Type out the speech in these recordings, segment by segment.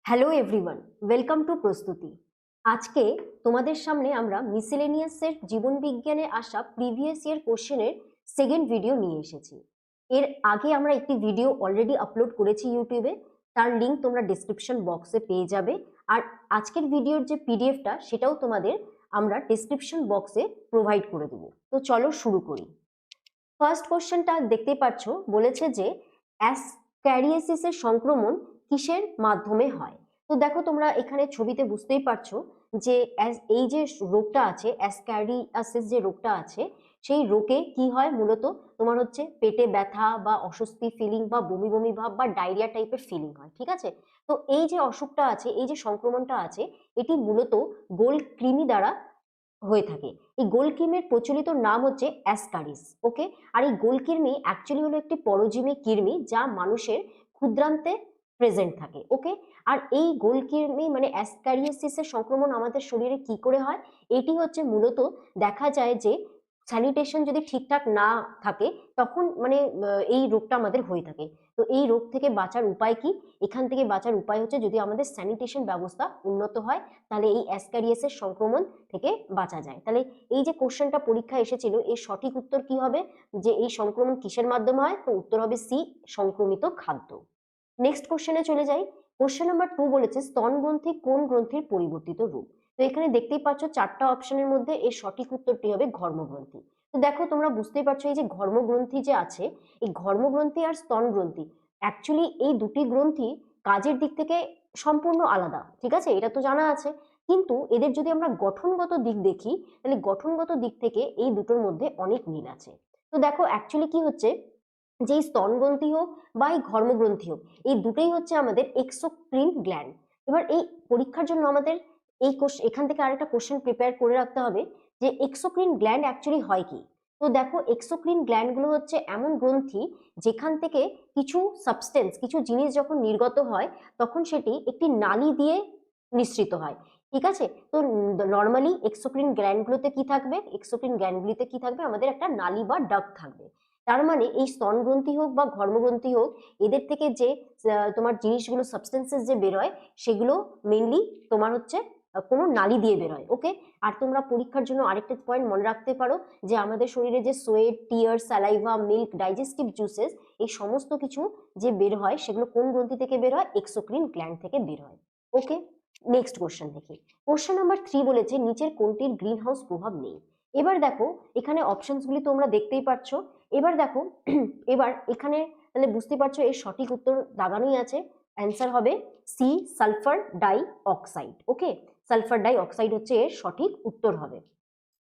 Hello everyone, welcome to প্রস্তুতি। আজকে তোমাদের সামনে আমরা মিসেলেনিয়াসের জীবন বিজ্ঞানে আসা প্রিভিয়াস ইয়ার কোশ্চেনের সেকেন্ড ভিডিও নিয়ে এসেছি। এর আগে আমরা একটি ভিডিও অলরেডি আপলোড করেছি ইউটিউবে, তার লিঙ্ক তোমরা ডিসক্রিপশন বক্সে পেয়ে যাবে। আর আজকের ভিডিওর যে পিডিএফটা সেটাও তোমাদের আমরা ডিসক্রিপশন বক্সে প্রোভাইড করে দেবো। তো চলো শুরু করি। ফার্স্ট কোশ্চেনটা দেখতেই পাচ্ছ, বলেছে যে অ্যাসক্যারিয়াসিসের সংক্রমণ কিসের মাধ্যমে হয়। তো দেখো তোমরা এখানে ছবিতে বুঝতেই পারছো যে এই যে রোগটা আছে, অ্যাসক্যারিয়াসিস যে রোগটা আছে, সেই রোগে কি হয় মূলত তোমার হচ্ছে পেটে ব্যথা বা অস্বস্তি ফিলিং বা বমি বমি ভাব বা ডায়রিয়া টাইপের ফিলিং হয়, ঠিক আছে। তো এই যে অসুখটা আছে, এই যে সংক্রমণটা আছে, এটি মূলত গোল্ড কৃমি দ্বারা হয়ে থাকে। এই গোলকৃমির প্রচলিত নাম হচ্ছে অ্যাসকারিস, ওকে। আর এই গোলকৃমি অ্যাকচুয়ালি হলো একটি পরজীবী কৃমি যা মানুষের ক্ষুদ্রান্তে প্রেজেন্ট থাকে, ওকে। আর এই গোলকৃমি মানে অ্যাসকারিয়াসিসের সংক্রমণ আমাদের শরীরে কি করে হয়, এটি হচ্ছে মূলত দেখা যায় যে স্যানিটেশন যদি ঠিকঠাক না থাকে তখন মানে এই রোগটা আমাদের হয়ে থাকে। তো এই রোগ থেকে বাঁচার উপায় কি? এখান থেকে বাঁচার উপায় হচ্ছে যদি আমাদের স্যানিটেশন ব্যবস্থা উন্নত হয় তাহলে এই অ্যাসকারিয়াসের সংক্রমণ থেকে বাঁচা যায়। তাহলে এই যে কোশ্চেনটা পরীক্ষায় এসেছিল, এর সঠিক উত্তর কি হবে, যে এই সংক্রমণ কিসের মাধ্যমে হয়? তো উত্তর হবে সি, সংক্রমিত খাদ্য। নেক্সট কোশ্চেনে চলে যাই। কোশ্চেন নাম্বার 2 বলেছে স্তন গ্রন্থি কোন গ্রন্থির পরিবর্তিত রূপ। তো এখানে দেখতেই পাচ্ছ চারটা অপশনের মধ্যে এর সঠিক উত্তরটি হবে ঘর্মগ্রন্থি। তো দেখো তোমরা বুঝতেই পারছো এই যে ঘর্মগ্রন্থি যে আছে, এই ঘর্মগ্রন্থি আর স্তন গ্রন্থি অ্যাকচুয়ালি এই দুটি গ্রন্থি কাজের দিক থেকে সম্পূর্ণ আলাদা, ঠিক আছে, এটা তো জানা আছে। কিন্তু এদের যদি আমরা গঠনগত দিক দেখি তাহলে গঠনগত দিক থেকে এই দুটোর মধ্যে অনেক মিল আছে। তো দেখো অ্যাকচুয়ালি কি হচ্ছে, যে স্তনগ্রন্থি হোক বা এই ঘর্মগ্রন্থি হোক, এই দুটোই হচ্ছে আমাদের এক্সোক্রিন গ্ল্যান্ড। এবার এই পরীক্ষার জন্য আমাদের এই এখান থেকে আরেকটা কোশ্চেন প্রিপেয়ার করে রাখতে হবে যে এক্সোক্রিন গ্ল্যান্ড অ্যাকচুয়ালি হয় কি। তো দেখো এক্সোক্রিন গ্ল্যান্ডগুলো হচ্ছে এমন গ্রন্থি যেখান থেকে কিছু সাবস্টেন্স, কিছু জিনিস যখন নির্গত হয় তখন সেটি একটি নালী দিয়ে নিঃসৃত হয়, ঠিক আছে। তো নর্মালি এক্সোক্রিন গ্ল্যান্ডগুলোতে কি থাকবে, এক্সোক্রিন গ্ল্যান্ডগুলিতে কি থাকবে, আমাদের একটা নালী বা ডাক্ট থাকবে। তার মানে এই স্তন গ্রন্থি হোক বা ঘর্মগ্রন্থি হোক, এদের থেকে যে তোমার জিনিসগুলো সাবস্টেন্সেস যে বেরোয় সেগুলো মেইনলি তোমার হচ্ছে কোনো নালী দিয়ে বেরোয়, ওকে। আর তোমরা পরীক্ষার জন্য আরেকটা পয়েন্ট মনে রাখতে পারো যে আমাদের শরীরে যে সোয়েট, টিয়ার, স্যালাইভা, মিল্ক, ডাইজেস্টিভ জুসেস, এই সমস্ত কিছু যে বের হয় সেগুলো কোন গ্রন্থি থেকে বের হয়, এক্সোক্রিন গ্ল্যান্ড থেকে বের হয়, ওকে। নেক্সট কোশ্চেন দেখি। কোশ্চেন নাম্বার 3 বলেছে নিচের কোনটির গ্রিন হাউস প্রভাব নেই। এবার দেখো এখানে অপশনস গুলি তোমরা দেখতেই পাচ্ছ। এবার দেখো এবার এখানে তাহলে বুঝতে পারছো এর সঠিক উত্তর দাগানোই আছে। অ্যান্সার হবে সি, সালফার ডাই অক্সাইড, ওকে। সালফার ডাই অক্সাইড হচ্ছে এর সঠিক উত্তর হবে।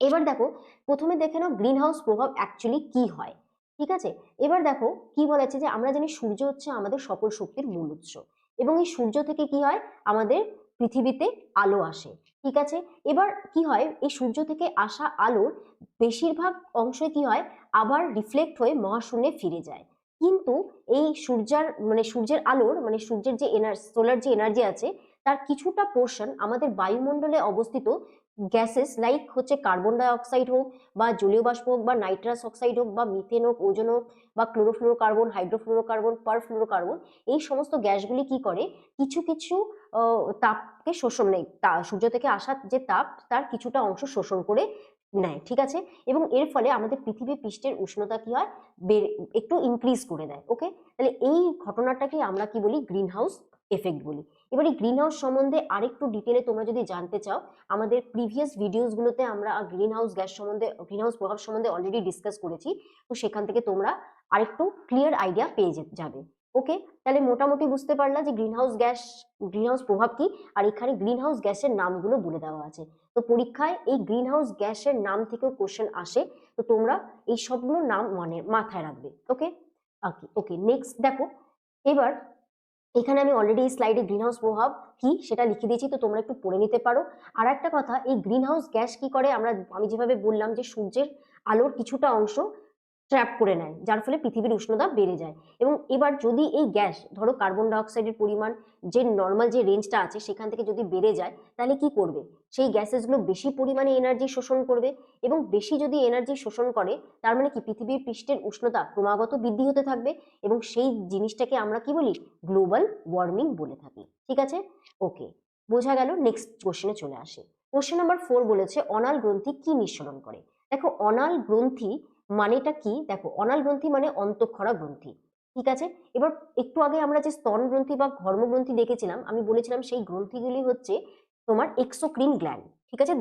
এবার দেখো প্রথমে দেখে নাও গ্রিন হাউস প্রভাব অ্যাকচুয়ালি কি হয়, ঠিক আছে। এবার দেখো কি বলেছে যে আমরা জানি সূর্য হচ্ছে আমাদের সকল শক্তির মূল উৎস, এবং এই সূর্য থেকে কি হয়, আমাদের পৃথিবীতে আলো আসে, ঠিক আছে। এবার কি হয়, এই সূর্য থেকে আসা আলোর বেশিরভাগ অংশই কি হয়, আবার রিফ্লেক্ট হয়ে মহাশূন্যে ফিরে যায়। কিন্তু এই সূর্যের আলোর মানে সূর্যের যে সোলার যে এনার্জি আছে, তার কিছুটা পোর্শন আমাদের বায়ুমণ্ডলে অবস্থিত গ্যাসেস লাইক হচ্ছে কার্বন ডাই অক্সাইড হোক বা জলীয় বাষ্প হোক বা নাইট্রাস অক্সাইড হোক বা মিথেন হোক, ওজোন হোক বা ক্লোরোফ্লোরোকার্বন, হাইড্রোফ্লোরোকার্বন, পারফ্লোরোকার্বন, এই সমস্ত গ্যাসগুলি কি করে, কিছু কিছু তাপকে শোষণ নেয়, সূর্য থেকে আসা যে তাপ তার কিছুটা অংশ শোষণ করে নেয়, ঠিক আছে। এবং এর ফলে আমাদের পৃথিবী পৃষ্ঠের উষ্ণতা কি হয়, একটু ইনক্রিজ করে দেয়, ওকে। তাহলে এই ঘটনাটাকে আমরা কি বলি, গ্রিন হাউস এফেক্ট বলি। এবার এই গ্রিন হাউস সম্বন্ধে আরেকটু ডিটেলে তোমরা যদি জানতে চাও, আমাদের প্রিভিয়াস ভিডিওসগুলোতে আমরা গ্রিন হাউস গ্যাস সম্বন্ধে, গ্রিন হাউস প্রভাব সম্বন্ধে অলরেডি ডিসকাস করেছি। তো সেখান থেকে তোমরা আরেকটু ক্লিয়ার আইডিয়া পেয়ে যাবে, ওকে। তাহলে মোটামুটি বুঝতে পারলা যে green house gas, green house প্রভাব কি, আর এখানে গ্রিন হাউস গ্যাসের নামগুলো বলে দেওয়া আছে। তো পরীক্ষায় এই গ্রিন হাউস গ্যাসের নাম থেকেও কোশ্চেন আসে, তো তোমরা এই সবগুলো নাম মানে মাথায় রাখবে, ওকে। ওকে ওকে, নেক্সট দেখো। এবার এখানে আমি অলরেডি এই স্লাইডে গ্রিন হাউস প্রভাব কি সেটা লিখে দিয়েছি, তো তোমরা একটু পড়ে নিতে পারো। আর একটা কথা, এই গ্রিন হাউস গ্যাস কি করে, আমি যেভাবে বললাম যে সূর্যের আলোর কিছুটা অংশ ট্র্যাপ করে নেয়, যার ফলে পৃথিবীর উষ্ণতা বেড়ে যায়। এবং এবার যদি এই গ্যাস, ধরো কার্বন ডাইঅক্সাইডের পরিমাণ যে নর্মাল যে রেঞ্জটা আছে সেখান থেকে যদি বেড়ে যায়, তাহলে কি করবে, সেই গ্যাসেসগুলো বেশি পরিমাণে এনার্জি শোষণ করবে, এবং বেশি যদি এনার্জি শোষণ করে তার মানে কি পৃথিবীর পৃষ্ঠের উষ্ণতা ক্রমাগত বৃদ্ধি হতে থাকবে, এবং সেই জিনিসটাকে আমরা কি বলি, গ্লোবাল ওয়ার্মিং বলে থাকি। ঠিক আছে, ওকে, বোঝা গেল। নেক্সট কোশ্চেনে চলে আসে। কোশ্চেন নাম্বার 4 বলেছে অনাল গ্রন্থি কি নিঃসরণ করে। দেখো অনাল গ্রন্থি মানেটা কি, দেখো অনাল গ্রন্থি মানে অন্তঃক্ষরা গ্রন্থি। ঠিক আছে, এবার একটু আগে আমরা যে স্তন গ্রন্থি বা ধর্মগ্রন্থি দেখেছিলাম, আমি বলেছিলাম সেই গ্রন্থিগুলি হচ্ছে তোমার এক্সোক্রিন গ্ল্যান্ড। ঠিক আছে,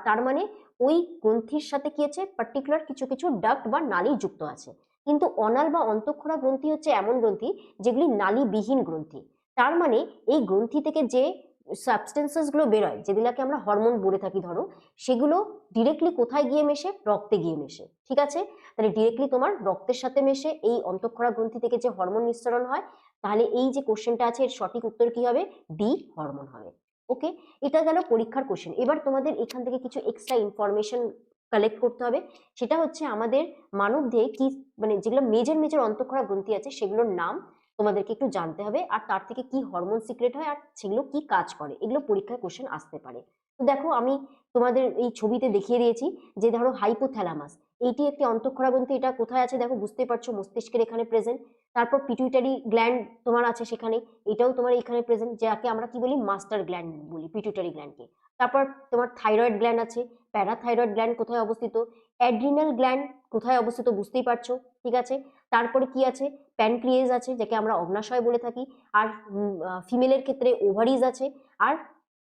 তার মানে ওই গ্রন্থির সাথে কি আছে, পার্টিকুলার কিছু কিছু ডাক্ট বা নালী যুক্ত আছে। কিন্তু অনাল বা অন্তঃক্ষরা গ্রন্থি হচ্ছে এমন গ্রন্থি যেগুলি নালীবিহীন গ্রন্থি। তার মানে এই গ্রন্থি থেকে যে সাবস্টেন্সেস গুলো বেরোয়, যেগুলোকে আমরা হরমোন বলে থাকি ধরো, সেগুলো ডিরেক্টলি কোথায় গিয়ে মেশে, রক্তে গিয়ে মেশে। ঠিক আছে, তাহলে ডিরেক্টলি তোমার রক্তের সাথে মেশে এই অন্তঃক্ষরা গ্রন্থি থেকে যে হরমোন নিঃসরণ হয়, তাহলে এই যে কোশ্চেনটা আছে এর সঠিক উত্তর কি হবে, ডি হরমোন হবে। ওকে, এটা গেল পরীক্ষার কোশ্চেন। এবার তোমাদের এখান থেকে কিছু এক্সট্রা ইনফরমেশন কালেক্ট করতে হবে। সেটা হচ্ছে আমাদের মানব দেহে কি, মানে যেগুলো মেজর মেজর অন্তঃক্ষরা গ্রন্থি আছে সেগুলোর নাম তোমাদেরকে একটু জানতে হবে, আর তার থেকে কি হরমোন সিক্রেট হয় আর সেগুলো কি কাজ করে, এগুলো পরীক্ষায় কোশ্চেন আসতে পারে। তো দেখো আমি তোমাদের এই ছবিতে দেখিয়ে দিয়েছি যে ধরো হাইপোথ্যালামাস, এইটি একটি অন্তঃক্ষরা গ্রন্থি, এটা কোথায় আছে দেখো, বুঝতেই পারছো, মস্তিষ্কের এখানে প্রেজেন্ট। তারপর পিটুইটারি গ্ল্যান্ড তোমার আছে সেখানে, এটাও তোমার এখানে প্রেজেন্ট, যাকে আমরা কি বলি, মাস্টার গ্ল্যান্ড বলি পিটুইটারি গ্ল্যান্ডকে। তারপর তোমার থাইরয়েড গ্ল্যান্ড আছে, প্যারাথাইরয়েড গ্ল্যান্ড কোথায় অবস্থিত, অ্যাড্রিনাল গ্ল্যান্ড কোথায় অবস্থিত বুঝতেই পারছো। ঠিক আছে, তারপরে কি আছে, প্যানক্রিয়েজ আছে যাকে আমরা অগ্নাশয় বলে থাকি, আর ফিমেলের ক্ষেত্রে ওভারিজ আছে, আর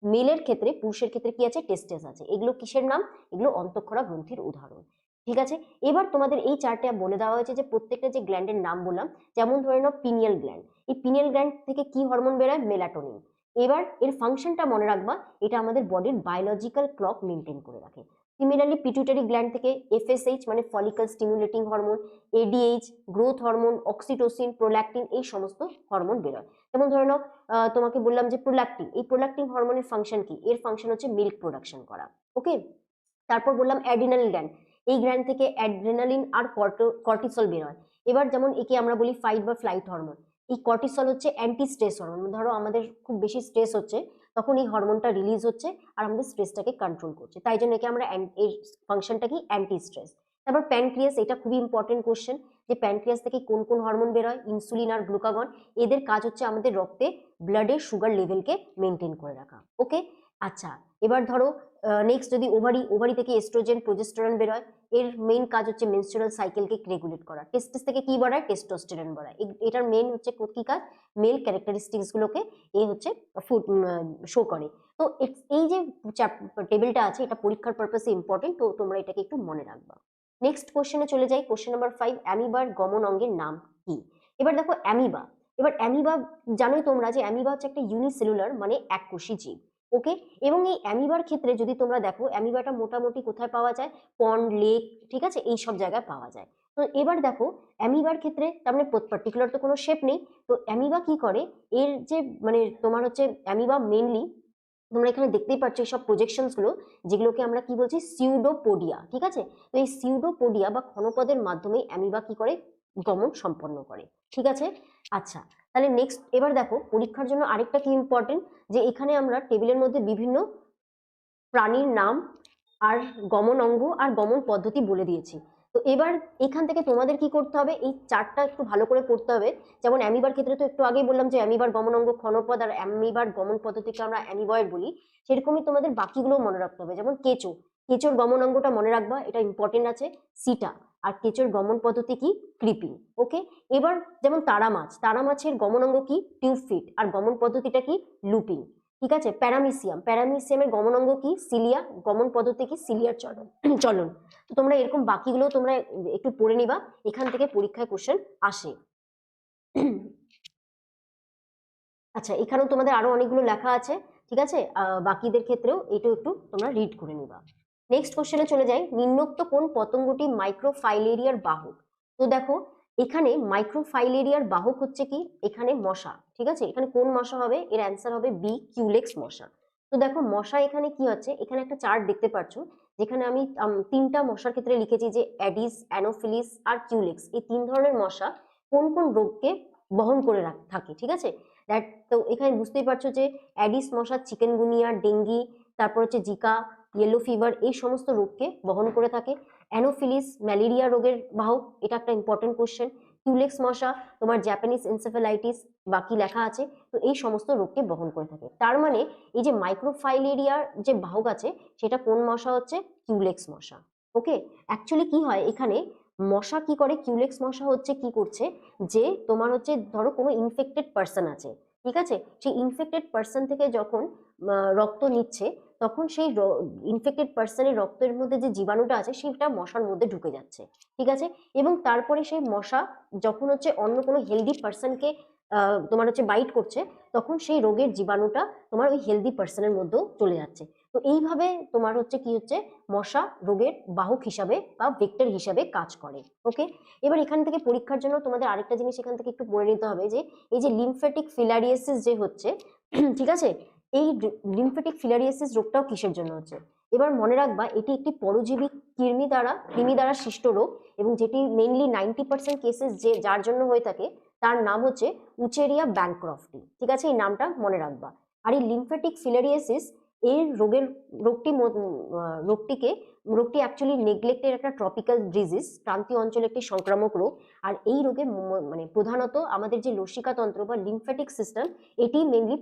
মেলের ক্ষেত্রে, পুরুষের ক্ষেত্রে কি আছে, টেস্টেস আছে। এগুলো কিসের নাম, এগুলো অন্তঃক্ষরা গ্রন্থির উদাহরণ। ঠিক আছে, এবার তোমাদের এই চারটে বলে দেওয়া হয়েছে যে প্রত্যেকটা যে গ্ল্যান্ডের নাম বললাম, যেমন ধরে নাও পিনিয়াল গ্ল্যান্ড, এই পিনিয়াল গ্ল্যান্ড থেকে কি হরমোন বেরোয়, মেলাটোনিন। এবার এর ফাংশনটা মনে রাখবা, এটা আমাদের বডির বায়োলজিক্যাল ক্লক মেনটেন করে রাখে। সিমিলারলি পিটুইটারি গ্ল্যান্ড থেকে এফএসএইচ মানে follicle stimulating hormone, ADH growth hormone, oxytocin, prolactin, এই সমস্ত হরমোন বেরোয়। যেমন ধরে নাও তোমাকে বললাম যে প্রোল্যাকটিন, এই প্রোল্যাকটিন হরমোনের ফাংশন কি, এর ফাংশন হচ্ছে মিল্ক প্রোডাকশন করা। ওকে, তারপর বললাম অ্যাড্রিনাল গ্ল্যান্ড, এই গ্ল্যান্ড থেকে অ্যাড্রেনালিন আর কর্টিসল বেরোয়। এবার যেমন একে আমরা বলি ফাইট বা ফ্লাইট হরমোন, এই কর্টিসল হচ্ছে অ্যান্টি স্ট্রেস হরমোন। ধরো আমাদের খুব বেশি স্ট্রেস হচ্ছে, তখন এই হরমোনটা রিলিজ হচ্ছে আর আমাদের স্ট্রেসটাকে কন্ট্রোল করছে, তাই জন্য একে আমরা এর ফাংশনটা কি, অ্যান্টি স্ট্রেস। তারপর প্যানক্রিয়াস, এটা খুবই ইম্পর্টেন্ট কোশ্চেন, যে প্যানক্রিয়াস থেকে কোন কোন হরমোন বেরোয়, ইনসুলিন আর গ্লুকাগন। এদের কাজ হচ্ছে আমাদের রক্তে ব্লাডের সুগার লেভেলকে মেনটেন করে রাখা। ওকে, আচ্ছা, এবার ধরো নেক্সট যদি ওভারি থেকে এস্ট্রোজেন প্রোজেস্টেরন বেরোয়, এর মেইন কাজ হচ্ছে মেনস্ট্রুয়াল সাইকেলকে রেগুলেট করা। টেস্টিস থেকে কি বাড়ায়, টেস্টোস্টেরন বাড়ায়। এটার মেইন হচ্ছে কি কাজ, মেল ক্যারেক্টারিস্টিক্স গুলোকে এ হচ্ছে শো করে। তো এই যে টেবিলটা আছে এটা পরীক্ষার পারপাসে ইম্পর্টেন্ট, তো তোমরা এটাকে একটু মনে রাখবা। নেক্সট কোশ্চেনে চলে যাই, কোশ্চেন নাম্বার 5, অ্যামিবার গমন অঙ্গের নাম কি। এবার দেখো অ্যামিবা, এবার অ্যামিবা জানোই তোমরা যে অ্যামিবা হচ্ছে একটা ইউনিসেলুলার মানে এককোষী জীব। ওকে, এবং এই অ্যামিবার ক্ষেত্রে যদি তোমরা দেখো, অ্যামিবাটা মোটামুটি কোথায় পাওয়া যায়, পন্ড, লেক, ঠিক আছে, এই সব জায়গায় পাওয়া যায়। তো এবার দেখো অ্যামিবার ক্ষেত্রে তার মানে পার্টিকুলার তো কোনো শেপ নেই, তো অ্যামিবা কি করে, এর যে মানে তোমার হচ্ছে অ্যামিবা মেনলি তোমরা এখানে দেখতেই পাচ্ছ এইসব প্রজেকশনস গুলো, যেগুলোকে আমরা কি বলছি, সিউডোপোডিয়া। ঠিক আছে, তো এই সিউডোপোডিয়া বা ক্ষণপদের মাধ্যমে অ্যামিবা কি করে, গমন সম্পন্ন করে। ঠিক আছে, আচ্ছা, তাহলে নেক্সট এবার দেখো পরীক্ষার জন্য আরেকটা কি ইম্পর্টেন্ট, যে এখানে আমরা টেবিলের মধ্যে বিভিন্ন প্রাণীর নাম আর গমন অঙ্গ আর গমন পদ্ধতি বলে দিয়েছি। তো এবার এখান থেকে তোমাদের কি করতে হবে, এই চারটা একটু ভালো করে পড়তে হবে। যেমন অ্যামিবার ক্ষেত্রে তো একটু আগেই বললাম যে অ্যামিবার গমন অঙ্গ ক্ষণপদ, আর অ্যামিবার গমন পদ্ধতিকে আমরা অ্যামিবয়েড বলি। সেরকমই তোমাদের বাকিগুলো মনে রাখতে হবে। যেমন কেঁচো, কেঁচোর গমন অঙ্গটা মনে রাখবা, এটা ইম্পর্টেন্ট আছে, সিটা। আর কেঁচোর গমন পদ্ধতি কি, ক্রিপিং। ওকে, এবার যেমন তারা মাছ, তারা মাছের গমন অঙ্গ কি, টিউব ফিট, আর গমন পদ্ধতিটা কি, লুপিং। ঠিক আছে, প্যারামিসিয়াম, প্যারামিসিয়ামের গমন অঙ্গ কি, সিলিয়া, গমন পদ্ধতি কি, সিলিয়ার চলন চলন। তো তোমরা এরকম বাকিগুলো তোমরা একটু পড়ে নিবা, এখান থেকে পরীক্ষায় কোশ্চেন আসে। আচ্ছা, এখানেও তোমাদের আরো অনেকগুলো লেখা আছে, ঠিক আছে, বাকিদের ক্ষেত্রেও এটা একটু তোমরা রিড করে নিবা। নেক্সট কোশ্চেনে চলে যাই, নিম্নোক্ত কোন পতঙ্গটি মাইক্রোফাইলেরিয়ার বাহক। তো দেখো এখানে মাইক্রোফাইলেরিয়ার বাহক হচ্ছে কি, এখানে মশা। ঠিক আছে, এখানে কোন মশা হবে, এর অ্যান্সার হবে বি, কিউলেক্স মশা। তো দেখো মশা এখানে কি হচ্ছে, এখানে একটা চার্ট দেখতে পাচ্ছ, যেখানে আমি তিনটা মশার ক্ষেত্রে লিখেছি যে অ্যাডিস, অ্যানোফিলিস আর কিউলেক্স, এই তিন ধরনের মশা কোন কোন রোগকে বহন করে থাকে, ঠিক আছে। দ্যাট, তো এখানে বুঝতেই পারছো যে অ্যাডিস মশা চিকেনগুনিয়া, ডেঙ্গি, তারপর হচ্ছে জিকা, ইয়েলো ফিভার, এই সমস্ত রোগকে বহন করে থাকে। অ্যানোফিলিস ম্যালেরিয়া রোগের বাহক, এটা একটা ইম্পর্টেন্ট কোশ্চেন। কিউলেক্স মশা তোমার জাপানিজ এনসেফালাইটিস, বাকি লেখা আছে, তো এই সমস্ত রোগকে বহন করে থাকে। তার মানে এই যে মাইক্রোফাইলেরিয়ার যে বাহক আছে সেটা কোন মশা হচ্ছে? কিউলেক্স মশা। ওকে, অ্যাকচুয়ালি কি হয় এখানে, মশা কি করে, কিউলেক্স মশা হচ্ছে কি করছে, যে তোমার হচ্ছে ধরো কোনো ইনফেক্টেড পার্সন আছে, ঠিক আছে, সেই ইনফেক্টেড পার্সন থেকে যখন রক্ত নিচ্ছে, তখন সেই ইনফেক্টেড পার্সনের রক্তের মধ্যে যে জীবাণুটা আছে সেটা মশার মধ্যে ঢুকে যাচ্ছে, ঠিক আছে। এবং তারপরে সেই মশা যখন হচ্ছে অন্য কোনো হেলদি পার্সনকে তোমার হচ্ছে বাইট করছে, তখন সেই রোগের জীবাণুটা তোমার ওই হেলদি পার্সনের মধ্যেও চলে যাচ্ছে। তো এইভাবে তোমার হচ্ছে কি হচ্ছে, মশা রোগের বাহক হিসাবে বা ভেক্টর হিসাবে কাজ করে। ওকে, এবার এখান থেকে পরীক্ষার জন্য তোমাদের আরেকটা জিনিস এখান থেকে একটু পড়ে নিতে হবে, যে এই যে লিমফ্যাটিক ফিলারিয়াসিস যে হচ্ছে, ঠিক আছে, এই লিমফ্যাটিক ফিলারিয়াসিস রোগটাও কিসের জন্য হচ্ছে? এবার মনে রাখবা এটি একটি পরজীবী কৃমি দ্বারা সৃষ্ট রোগ, এবং যেটি মেইনলি 90% কেসেস যে যার জন্য হয়ে থাকে তার নাম হচ্ছে উচেরিয়া ব্যাংক্রফটি, ঠিক আছে, এই নামটা মনে রাখবা। আর এই লিমফ্যাটিক ফিলারিয়াসিস এই রোগটি অ্যাকচুয়ালি নেগলেক্টের একটা ট্রপিক্যাল ডিজিজ, ক্রান্তীয় অঞ্চলে একটি সংক্রামক রোগ। আর এই রোগে মানে প্রধানত আমাদের যে লসিকাতন্ত্র বা লিমফ্যাটিক সিস্টেম, এটি মেনলি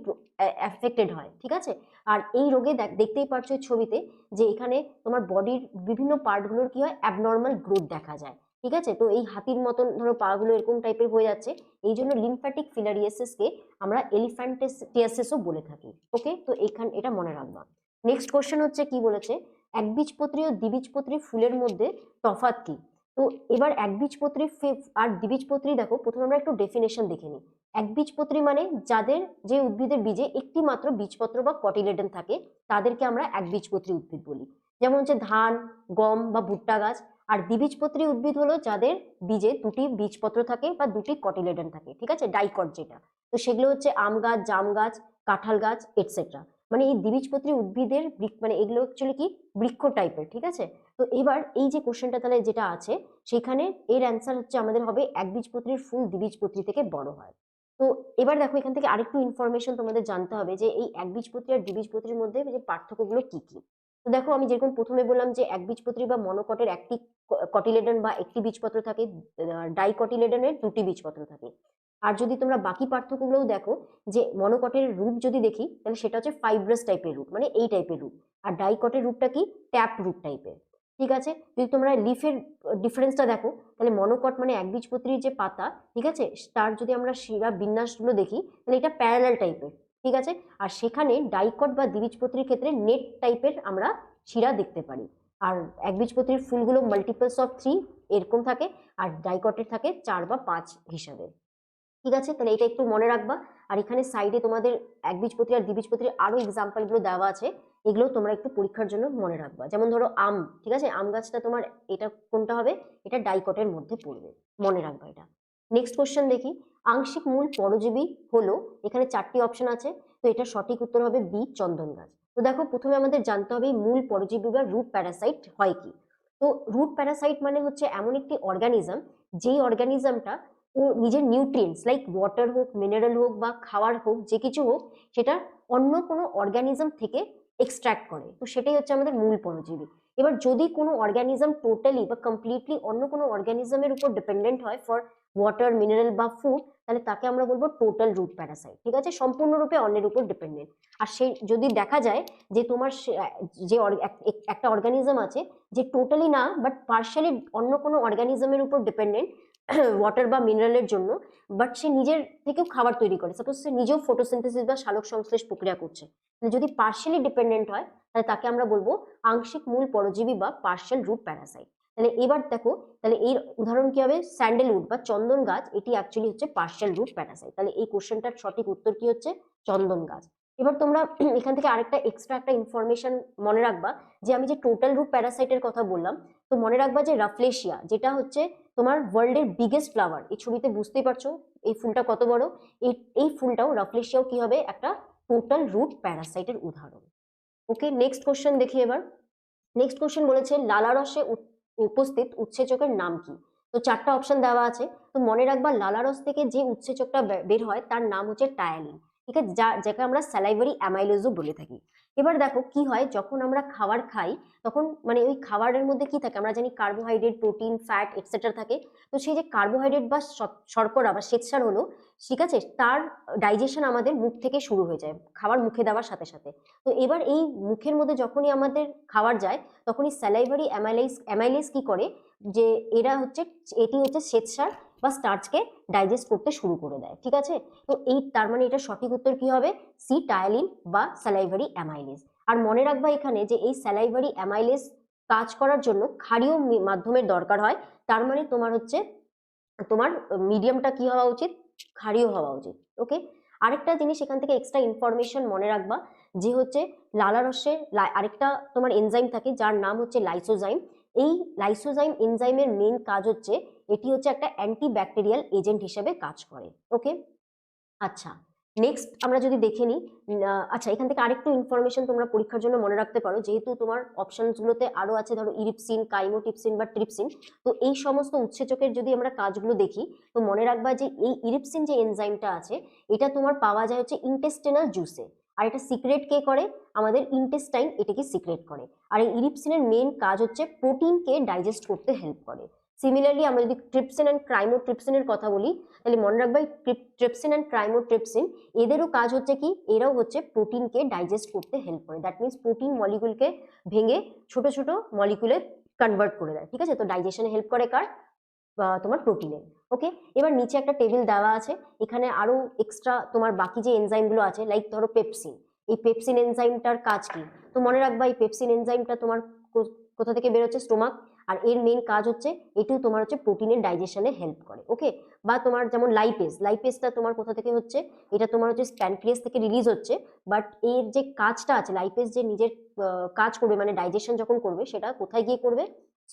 অ্যাফেক্টেড হয়, ঠিক আছে। আর এই রোগে দেখতেই পারছো এই ছবিতে যে এখানে তোমার বডির বিভিন্ন পার্টগুলোর কি হয়, অ্যাবনর্মাল গ্রোথ দেখা যায়, ঠিক আছে। তো এই হাতির মতন ধরো পাগুলো এরকম টাইপের হয়ে যাচ্ছে, এই জন্য লিমফ্যাটিক ফিলারিয়াসিসকে আমরা এলিফ্যান্টিয়াসিসও বলে থাকি। ওকে, তো এটা মনে রাখবা। নেক্সট কোশ্চেন হচ্ছে কি বলেছে, একবীজপত্রী ও দ্বিবীজপত্রী ফুলের মধ্যে তফাৎ কি? তো এবার একবীজপত্রী আর দ্বিবীজপত্রী দেখো, প্রথমে আমরা একটু ডেফিনেশন দেখে নিই। একবীজপত্রী মানে যাদের যে উদ্ভিদের বীজে একটি মাত্র বীজপত্র বা কটিলেডন থাকে, তাদেরকে আমরা একবীজপত্রী উদ্ভিদ বলি। যেমন হচ্ছে ধান, গম বা ভুট্টা গাছ। আর দ্বিবীজপত্রী উদ্ভিদ হলো যাদের বীজে দুটি বীজপত্র থাকে বা দুটি কটিলেডন থাকে, ঠিক আছে, ডাইকট যেটা। তো সেগুলো হচ্ছে আম গাছ, জাম গাছ, কাঁঠাল গাছ, এটসেট্রা। মানে এই দ্বিবীজপত্রী উদ্ভিদের মানে এগুলো অ্যাকচুয়ালি কি বৃক্ষ টাইপের, ঠিক আছে। তো এবার এই যে কোশ্চেনটা তাহলে যেটা আছে, সেখানে এর অ্যান্সার হচ্ছে আমাদের হবে একবীজপত্রীর ফুল দ্বিবীজপত্রী থেকে বড় হয়। তো এবার দেখো এখান থেকে আরেকটু ইনফরমেশন তোমাদের জানতে হবে যে এই একবীজপত্রী আর দ্বিবীজপত্রীর মধ্যে যে পার্থক্যগুলো কি কি। তো দেখো আমি যেরকম প্রথমে বললাম যে একবীজপত্রী বা মনোকটের একটি কটিলেডন বা একটি বীজপত্র থাকে, ডাইকটিলেডনের দুটি বীজপত্র থাকে। আর যদি তোমরা বাকি পার্থক্যগুলোও দেখো, যে মনোকটের রুট যদি দেখি তাহলে সেটা হচ্ছে ফাইব্রাস টাইপের রুট, মানে এই টাইপের রুট। আর ডাইকটের রুটটা কি, ট্যাপ রুট টাইপের, ঠিক আছে। যদি তোমরা লিফের ডিফারেন্সটা দেখো, তাহলে মনোকট মানে একবীজপত্রীর যে পাতা, ঠিক আছে, তার যদি আমরা শিরা বিন্যাসগুলো দেখি তাহলে এটা প্যারালাল টাইপের, ঠিক আছে। আর সেখানে ডাইকট বা দ্বিবীজপত্রীর ক্ষেত্রে নেট টাইপের আমরা শিরা দেখতে পারি। আর একবীজপত্রীর ফুলগুলো মাল্টিপলস অফ 3 এরকম থাকে, আর ডাইকটের থাকে 4 বা 5 হিসাবে, ঠিক আছে। তাহলে এটা একটু মনে রাখবা। আর এখানে সাইডে তোমাদের একবীজপত্রী আর দ্বিবীজপত্রীর আরো এক্সাম্পল গুলো দেওয়া আছে, এগুলো তোমরা একটু পরীক্ষার জন্য মনে রাখবা। যেমন ধরো আম, ঠিক আছে, আম গাছটা তোমার এটা কোনটা হবে, এটা ডাইকটের মধ্যে পড়বে, মনে রাখবা এটা। নেক্সট কোশ্চেন দেখি, আংশিক মূল পরজীবী হলো, এখানে 4টি অপশন আছে, তো এটা সঠিক উত্তর হবে বি, চন্দন গাছ। তো দেখো প্রথমে আমাদের জানতে হবে মূল পরজীবী বা রুট প্যারাসাইট হয় কি। তো রুট প্যারাসাইট মানে হচ্ছে এমন একটি অর্গানিজম, যেই অর্গানিজমটা ও নিজের নিউট্রিয়েন্টস লাইক ওয়াটার হোক, মিনারেল হোক বা খাওয়ার হোক, যে কিছু হোক, সেটা অন্য কোনো অর্গানিজম থেকে এক্সট্রাক্ট করে, তো সেটাই হচ্ছে আমাদের মূল পরজীবী। এবার যদি কোনো অর্গানিজম টোটালি বা কমপ্লিটলি অন্য কোনো অর্গানিজমের উপর ডিপেন্ডেন্ট হয় ফর ওয়াটার, মিনারেল বা ফুড, তাহলে তাকে আমরা বলবো টোটাল রুট প্যারাসাইট, ঠিক আছে, সম্পূর্ণরূপে অন্যের উপর ডিপেন্ডেন্ট। আর সেই যদি দেখা যায় যে তোমার যে একটা অর্গানিজম আছে যে টোটালি না বাট পার্শিয়ালি অন্য কোনো অর্গানিজমের উপর ডিপেন্ডেন্ট ওয়াটার বা মিনারেলের জন্য, বাট সে নিজের থেকেও খাবার তৈরি করে, সাপোজ সে নিজেও ফটোসিনথেসিস বা সালোক সংশ্লেষ প্রক্রিয়া করছে, যদি পার্শিয়ালি ডিপেন্ডেন্ট হয় তাহলে তাকে আমরা বলবো আংশিক মূল পরজীবী বা পার্শিয়াল রুট প্যারাসাইট। তাহলে এবার দেখো, তাহলে এর উদাহরণ কি হবে, স্যান্ডেলউড বা চন্দন গাছ, এটি অ্যাকচুয়ালি হচ্ছে পার্শিয়াল রুট প্যারাসাইট। তাহলে এই কোশ্চেনটার সঠিক উত্তর কি হচ্ছে, চন্দন গাছ। এবার তোমরা এখান থেকে আরেকটা এক্সট্রা একটা ইনফরমেশন মনে রাখবা, যে আমি যে টোটাল রুট প্যারাসাইটের কথা বললাম, তো মনে রাখবা যে রাফলেশিয়া যেটা হচ্ছে তোমার ওয়ার্ল্ডের বিগেস্ট ফ্লাওয়ার, এই ছবিতে বুঝতেই পারছো এই ফুলটা কত বড়, এই ফুলটাও রাফলেশিয়াও কি হবে, একটা টোটাল রুট প্যারাসাইটের উদাহরণ। ওকে, নেক্সট কোশ্চেন দেখি এবার, নেক্সট কোশ্চেন বলেছে লালারসে উপস্থিত উৎসেচকের নাম কি? তো চারটা অপশন দেওয়া আছে। তো মনে রাখবা লালারস থেকে যে উৎসেচকটা বের হয় তার নাম হচ্ছে টায়ালিন, ঠিক আছে, যাকে আমরা স্যালাইভারি অ্যামাইলেজও বলে থাকি। এবার দেখো কি হয়, যখন আমরা খাবার খাই তখন মানে ওই খাবারের মধ্যে কি থাকে আমরা জানি, কার্বোহাইড্রেট, প্রোটিন, ফ্যাট এটসেট্রা থাকে। তো সেই যে কার্বোহাইড্রেট বা শর্করা বা শ্বেতসার হলো, ঠিক আছে, তার ডাইজেশন আমাদের মুখ থেকে শুরু হয়ে যায় খাবার মুখে দেওয়ার সাথে সাথে। তো এবার এই মুখের মধ্যে যখনই আমাদের খাবার যায় তখনই স্যালাইভারি অ্যামাইলেজ কি করে, যে এটি হচ্ছে শ্বেতসার বা স্টার্চকে ডাইজেস্ট করতে শুরু করে দেয়, ঠিক আছে। তো এই তার মানে এটা সঠিক উত্তর কি হবে, সি, টায়ালিন বা স্যালাইভারি অ্যামাইলেজ। আর মনে রাখবা এখানে যে এই স্যালাইভারি অ্যামাইলেজ কাজ করার জন্য ক্ষারীয় মাধ্যমের দরকার হয়। তার মানে তোমার মিডিয়ামটা কি হওয়া উচিত, ক্ষারীয় হওয়া উচিত। ওকে, আরেকটা জিনিস এখান থেকে এক্সট্রা ইনফরমেশন মনে রাখবা, যে হচ্ছে লালারসের আরেকটা তোমার এনজাইম থাকে যার নাম হচ্ছে লাইসোজাইম। এই লাইসোজাইম এনজাইমের মেন কাজ হচ্ছে, এটি হচ্ছে একটা অ্যান্টিব্যাকটেরিয়াল এজেন্ট হিসেবে কাজ করে। ওকে, আচ্ছা, নেক্সট আমরা যদি দেখে নিই, আচ্ছা এখান থেকে আরেকটু ইনফরমেশন তোমরা পরীক্ষার জন্য মনে রাখতে পারো, যেহেতু তোমার অপশনগুলোতে আরো আছে, ধরো ইরিপসিন, কাইমোটিপসিন বা ট্রিপসিন। তো এই সমস্ত উৎসেচকের যদি আমরা কাজগুলো দেখি, তো মনে রাখবা যে এই ইরিপসিন যে এনজাইমটা আছে, এটা তোমার পাওয়া যায় হচ্ছে ইন্টেস্টিনাল জুসে। আর এটা সিক্রেট কে করে, আমাদের ইন্টেস্টাইন এটাকে সিক্রেট করে। আর এই ইরিপসিনের মেন কাজ হচ্ছে প্রোটিনকে ডাইজেস্ট করতে হেল্প করে। সিমিলারলি আমরা যদি ট্রিপসিন অ্যান্ড ক্রাইমোট্রিপসিনের কথা বলি, তাহলে মনে রাখবা ট্রিপসিন অ্যান্ড ক্রাইমোট্রিপসিন এদেরও কাজ হচ্ছে কি, এরাও হচ্ছে প্রোটিনকে ডাইজেস্ট করতে হেল্প করে। দ্যাট মিনস প্রোটিন মলিকুলকে ভেঙে ছোট ছোট মলিকুলে কনভার্ট করে দেয়, ঠিক আছে। তো ডাইজেশনে হেল্প করে কার, তোমার প্রোটিনের। ওকে, এবার নিচে একটা টেবিল দেওয়া আছে, এখানে আরো এক্সট্রা তোমার বাকি যে এনজাইমগুলো আছে, লাইক ধরো পেপসিন। এই পেপসিন এনজাইমটার কাজ কি, তো মনে রাখবা এই পেপসিন এনজাইমটা তোমার কোথা থেকে বেরোচ্ছে, স্টোমাক। আর এর মেইন কাজ হচ্ছে এটিও তোমার হচ্ছে প্রোটিনের ডাইজেশনে হেল্প করে। ওকে, বা তোমার যেমন লাইপেজটা তোমার কোথা থেকে হচ্ছে, এটা তোমার হচ্ছে প্যানক্রিয়াস থেকে রিলিজ হচ্ছে। বাট এর যে কাজটা আছে, লাইপেজ যে নিজের কাজ করবে মানে ডাইজেশন যখন করবে, সেটা কোথায় গিয়ে করবে,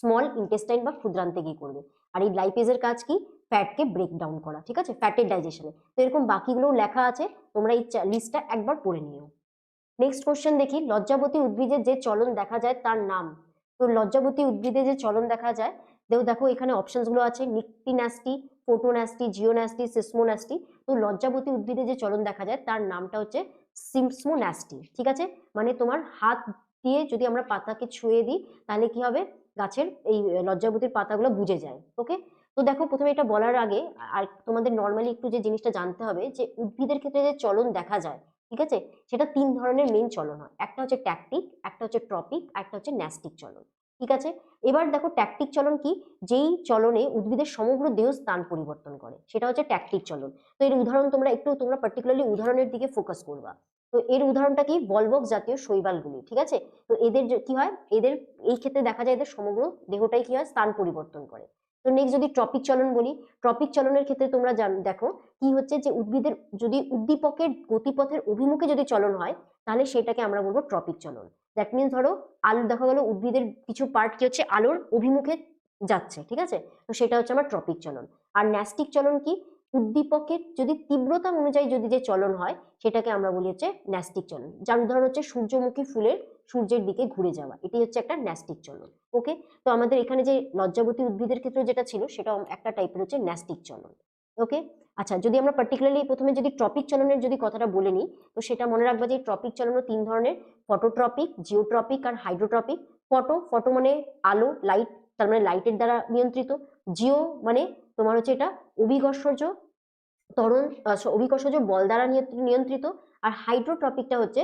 স্মল ইন্টেস্টাইন বা ক্ষুদ্রান্তে গিয়ে করবে। আর এই লাইপেজের কাজ কি, ফ্যাটকে ব্রেক ডাউন করা, ঠিক আছে, ফ্যাটের ডাইজেশনে। তো এরকম বাকিগুলোও লেখা আছে, তোমরা এই লিস্টটা একবার পড়ে নিও। নেক্সট কোশ্চেন দেখি, লজ্জাবতী উদ্ভিদের যে চলন দেখা যায় তার নাম। তো লজ্জাবতী উদ্ভিদে যে চলন দেখা যায়, দেখো এখানে অপশনস গুলো আছে, নিকটিন্যাস্টি, ফোটোন্যাস্টি, জিওন্যাস্টি, সিসমোন্যাস্টি। তো লজ্জাবতী উদ্ভিদে যে চলন দেখা যায় তার নামটা হচ্ছে সিসমোন্যাস্টি, ঠিক আছে। মানে তোমার হাত দিয়ে যদি আমরা পাতাকে ছুঁয়ে দিই, তাহলে কি হবে, গাছের এই লজ্জাবতীর পাতাগুলো বুঝে যায়। ওকে, তো দেখো প্রথমে এটা বলার আগে আর তোমাদের নর্মালি একটু যে জিনিসটা জানতে হবে, যে উদ্ভিদের ক্ষেত্রে যে চলন দেখা যায়, ঠিক আছে, সেটা তিন ধরনের মেইন চলন হয়। একটা হচ্ছে ট্যাকটিক, একটা হচ্ছে ট্রপিক, একটা হচ্ছে ন্যাস্টিক চলন, ঠিক আছে। এবার দেখো ট্যাকটিক চলন কি, যেই চলনে উদ্ভিদের সমগ্র দেহ স্থান পরিবর্তন করে, সেটা হচ্ছে ট্যাকটিক চলন। তো এর উদাহরণ তোমরা পার্টিকুলারলি উদাহরণের দিকে ফোকাস করবা। তো এর উদাহরণটা কি, বলবক জাতীয় শৈবালগুলি, ঠিক আছে। তো এদের কি হয়, এদের এই ক্ষেত্রে দেখা যায় এদের সমগ্র দেহটাই কি হয়, স্থান পরিবর্তন করে। তো নেক্সট যদি ট্রপিক চলন বলি, ট্রপিক চলনের ক্ষেত্রে তোমরা দেখো কি হচ্ছে, যে উদ্ভিদের যদি উদ্দীপকের গতিপথের অভিমুখে যদি চলন হয়, তাহলে সেটাকে আমরা বলবো ট্রপিক চলন। দ্যাট মিনস ধরো আলো দেখা গেল উদ্ভিদের কিছু পার্ট কি হচ্ছে আলোর অভিমুখে যাচ্ছে, ঠিক আছে, তো সেটা হচ্ছে আমার ট্রপিক চলন। আর ন্যাস্টিক চলন কি, উদ্দীপকের যদি তীব্রতা অনুযায়ী যদি যে চলন হয়, সেটাকে আমরা বলি হচ্ছে ন্যাস্টিক চলন। যার উদাহরণ হচ্ছে সূর্যমুখী ফুলের সূর্যের দিকে ঘুরে যাওয়া, এটি হচ্ছে একটা ন্যাস্টিক চলন। ওকে, তো আমাদের এখানে যে লজ্জাবতী উদ্ভিদের ক্ষেত্রে যেটা ছিল, সেটা একটা টাইপের হচ্ছে ন্যাস্টিক চলন। ওকে, আচ্ছা যদি আমরা পার্টিকুলারলি প্রথমে যদি ট্রপিক চলনের যদি কথাটা বলে নিই, তো সেটা মনে রাখবা যে ট্রপিক চলন তিন ধরনের, ফটোট্রপিক, জিওট্রপিক আর হাইড্রোট্রপিক। ফটো মানে আলো, লাইট, তার মানে লাইটের দ্বারা নিয়ন্ত্রিত। জিও মানে তোমার হচ্ছে এটা অভিকর্ষজ ত্বরণ, অভিকর্ষজ বল দ্বারা নিয়ন্ত্রিত। আর হাইড্রোট্রপিকটা হচ্ছে,